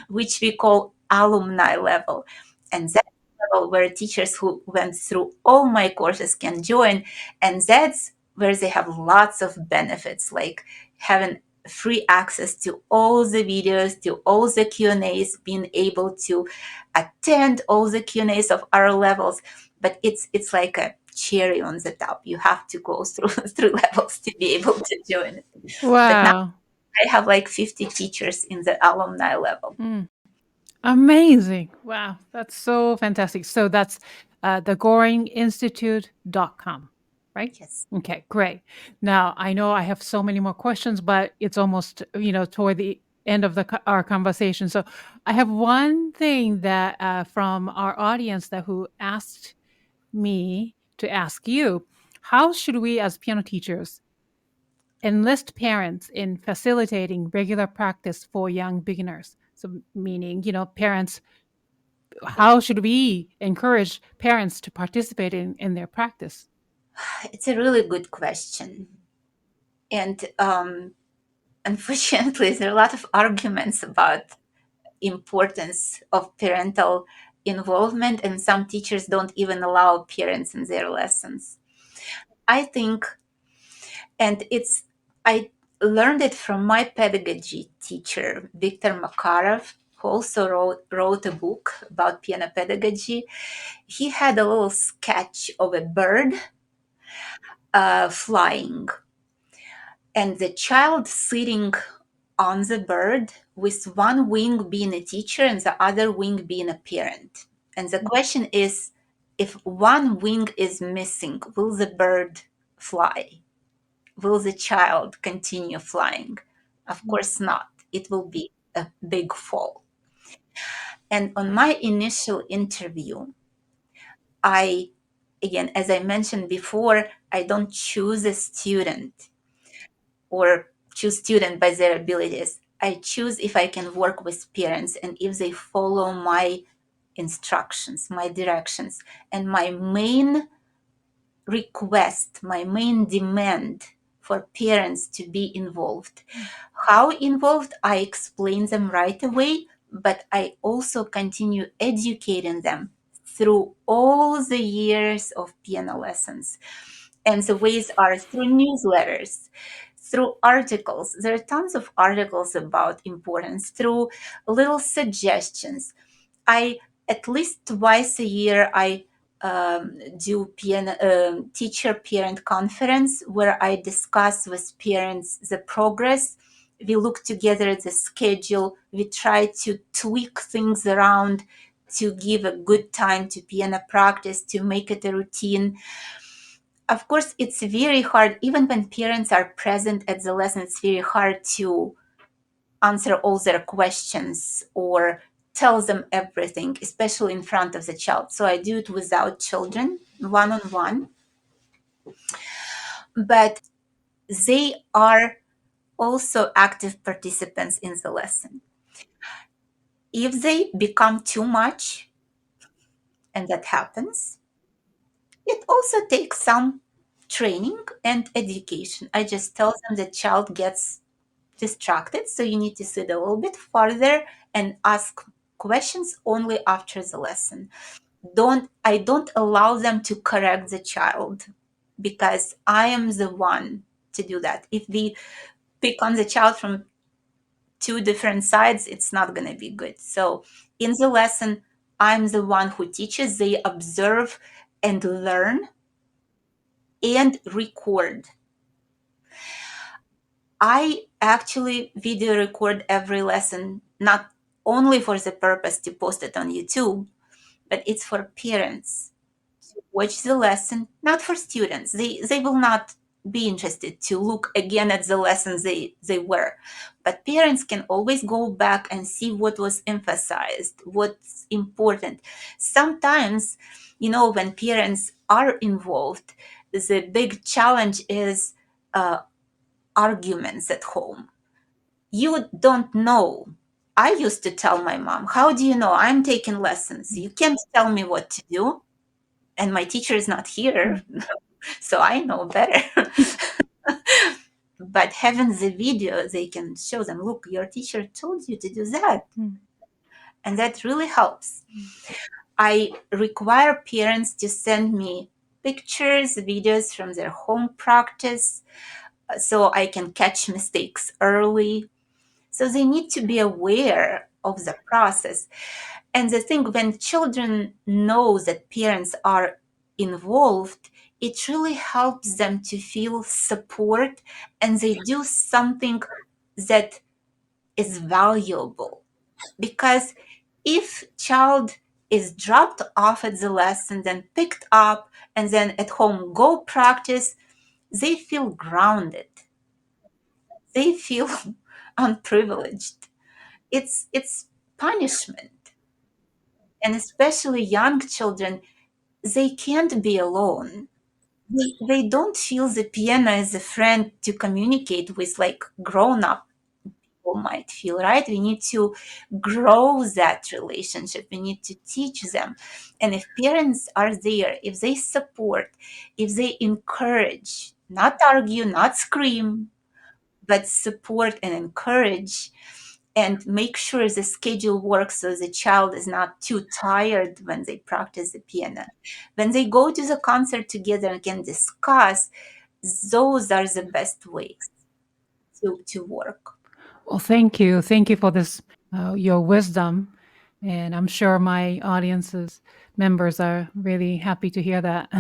which we call alumni level. And that level where teachers who went through all my courses can join. And that's where they have lots of benefits, like having free access to all the videos, to all the Q&As, being able to attend all the Q&As of our levels. But it's like a cherry on the top. You have to go through levels to be able to join it. But now Wow. I have like 50 teachers in the alumni level. Amazing. Wow. That's so fantastic. So that's the GoringInstitute.com, right? Yes. Okay, great. Now, I know I have so many more questions, but it's almost, toward the end of our conversation. So I have one thing that from our audience that who asked me to ask you, how should we as piano teachers enlist parents in facilitating regular practice for young beginners? So meaning, parents, how should we encourage parents to participate in their practice? It's a really good question. And unfortunately, there are a lot of arguments about importance of parental involvement, and some teachers don't even allow parents in their lessons. I think, and I learned it from my pedagogy teacher, Viktor Makarov, who also wrote a book about piano pedagogy. He had a little sketch of a bird flying, and the child sitting on the bird with one wing being a teacher and the other wing being a parent. And the question is, if one wing is missing, will the bird fly? Will the child continue flying? Of course not. It will be a big fall. And on my initial interview, again, as I mentioned before, I don't choose a student or choose student by their abilities. I choose if I can work with parents and if they follow my instructions, my directions. And my main request, my main demand for parents to be involved. How involved? I explain them right away, but I also continue educating them through all the years of piano lessons. And the ways are through newsletters, through articles. There are tons of articles about importance, through little suggestions. I at least twice a year I do teacher parent conference where I discuss with parents the progress. We look together at the schedule. We try to tweak things around to give a good time to piano practice, to make it a routine. Of course, it's very hard, even when parents are present at the lesson, it's very hard to answer all their questions or tell them everything, especially in front of the child. So I do it without children, one on one. But they are also active participants in the lesson. If they become too much, and that happens, it also takes some training and education. I just tell them the child gets distracted, so you need to sit a little bit farther and ask questions only after the lesson. I don't allow them to correct the child because I am the one to do that. If we pick on the child from two different sides, it's not going to be good. So in the lesson, I'm the one who teaches. They observe and learn and record. I actually video record every lesson, not only for the purpose to post it on YouTube, but it's for parents to watch the lesson, not for students. They will not be interested to look again at the lessons they were. But parents can always go back and see what was emphasized, what's important. Sometimes, when parents are involved, the big challenge is arguments at home. You don't know. I used to tell my mom, how do you know? I'm taking lessons. You can't tell me what to do. And my teacher is not here, so I know better. But having the video, they can show them, look, your teacher told you to do that. And that really helps. I require parents to send me pictures, videos from their home practice so I can catch mistakes early. So they need to be aware of the process. And the thing, when children know that parents are involved, it really helps them to feel support and they do something that is valuable. Because if child is dropped off at the lesson, then picked up, and then at home go practice, they feel grounded. They feel unprivileged. It's punishment. And especially young children, they can't be alone. They don't feel the piano as a friend to communicate with, like grown up people might feel, right? We need to grow that relationship. We need to teach them. And if parents are there, if they support, if they encourage, not argue, not scream, but support and encourage, and make sure the schedule works so the child is not too tired when they practice the piano. When they go to the concert together and can discuss, those are the best ways to work. Well, thank you. Thank you for this, your wisdom. And I'm sure my audience's members are really happy to hear that.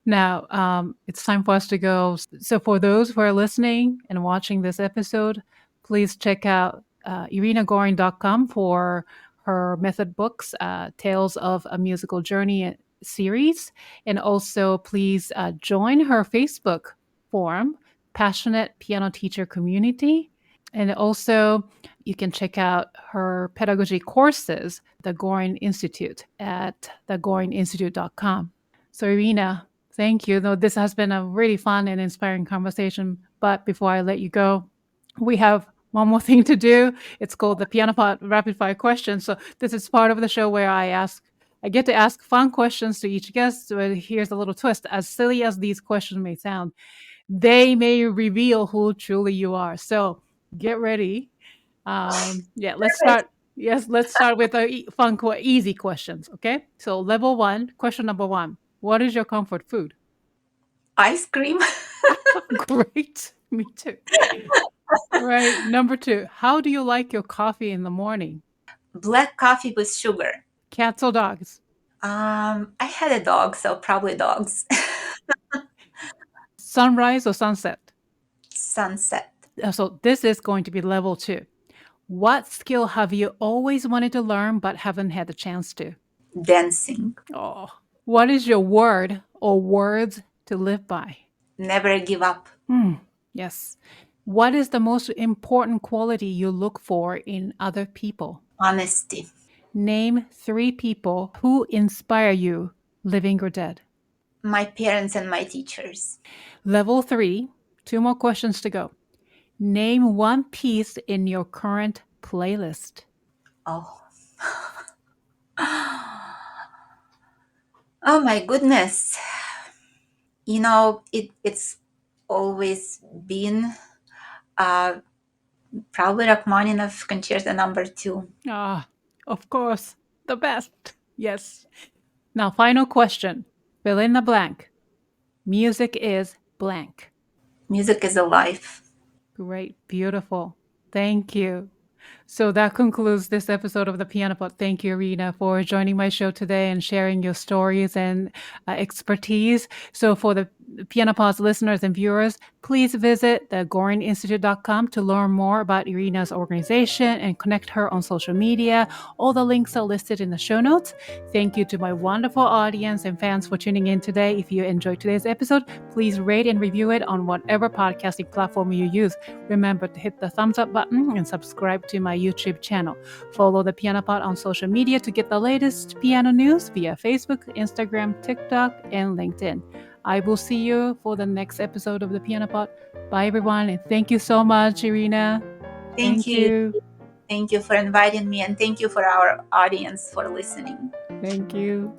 Now, it's time for us to go. So, for those who are listening and watching this episode, please check out irinagorin.com for her method books, Tales of a Musical Journey series. And also, please join her Facebook forum, Passionate Piano Teacher Community. And also, you can check out her pedagogy courses, the Gorin Institute, at thegorininstitute.com. So, Irina, thank you. Though this has been a really fun and inspiring conversation. But before I let you go, we have one more thing to do. It's called the Piano Pot Rapid Fire Questions. So, this is part of the show where I get to ask fun questions to each guest. So here's a little twist. As silly as these questions may sound, they may reveal who truly you are. So get ready. Yeah, let's start. Yes, let's start with easy questions. Okay. So level 1, question number 1. What is your comfort food? Ice cream. Great. Me too. Right. Number 2. How do you like your coffee in the morning? Black coffee with sugar. Cats or dogs? I had a dog, so probably dogs. Sunrise or sunset? Sunset. So this is going to be level 2. What skill have you always wanted to learn but haven't had the chance to? Dancing. Oh. What is your word or words to live by? Never give up. Yes. What is the most important quality you look for in other people? Honesty. Name 3 people who inspire you, living or dead. My parents and my teachers. Level 3, 2 more questions to go. Name 1 piece in your current playlist. Oh. Oh my goodness. You know, it's always been probably Rachmaninoff Concerto number 2. Ah, of course. The best. Yes. Now, final question. Fill in the blank. Music is blank. Music is alive. Great. Beautiful. Thank you. So that concludes this episode of the Piano Pod. Thank you, Irina, for joining my show today and sharing your stories and expertise. So for the Piano Pod's listeners and viewers, please visit the GorinInstitute.com to learn more about Irina's organization and connect her on social media. All the links are listed in the show notes. Thank you to my wonderful audience and fans for tuning in today. If you enjoyed today's episode, please rate and review it on whatever podcasting platform you use. Remember to hit the thumbs up button and subscribe to my YouTube channel. Follow the Piano Pod on social media to get the latest piano news via Facebook, Instagram, TikTok, and LinkedIn. I will see you for the next episode of the Piano Pod. Bye, everyone, and thank you so much, Irina. Thank you. Thank you for inviting me, and thank you for our audience for listening. Thank you.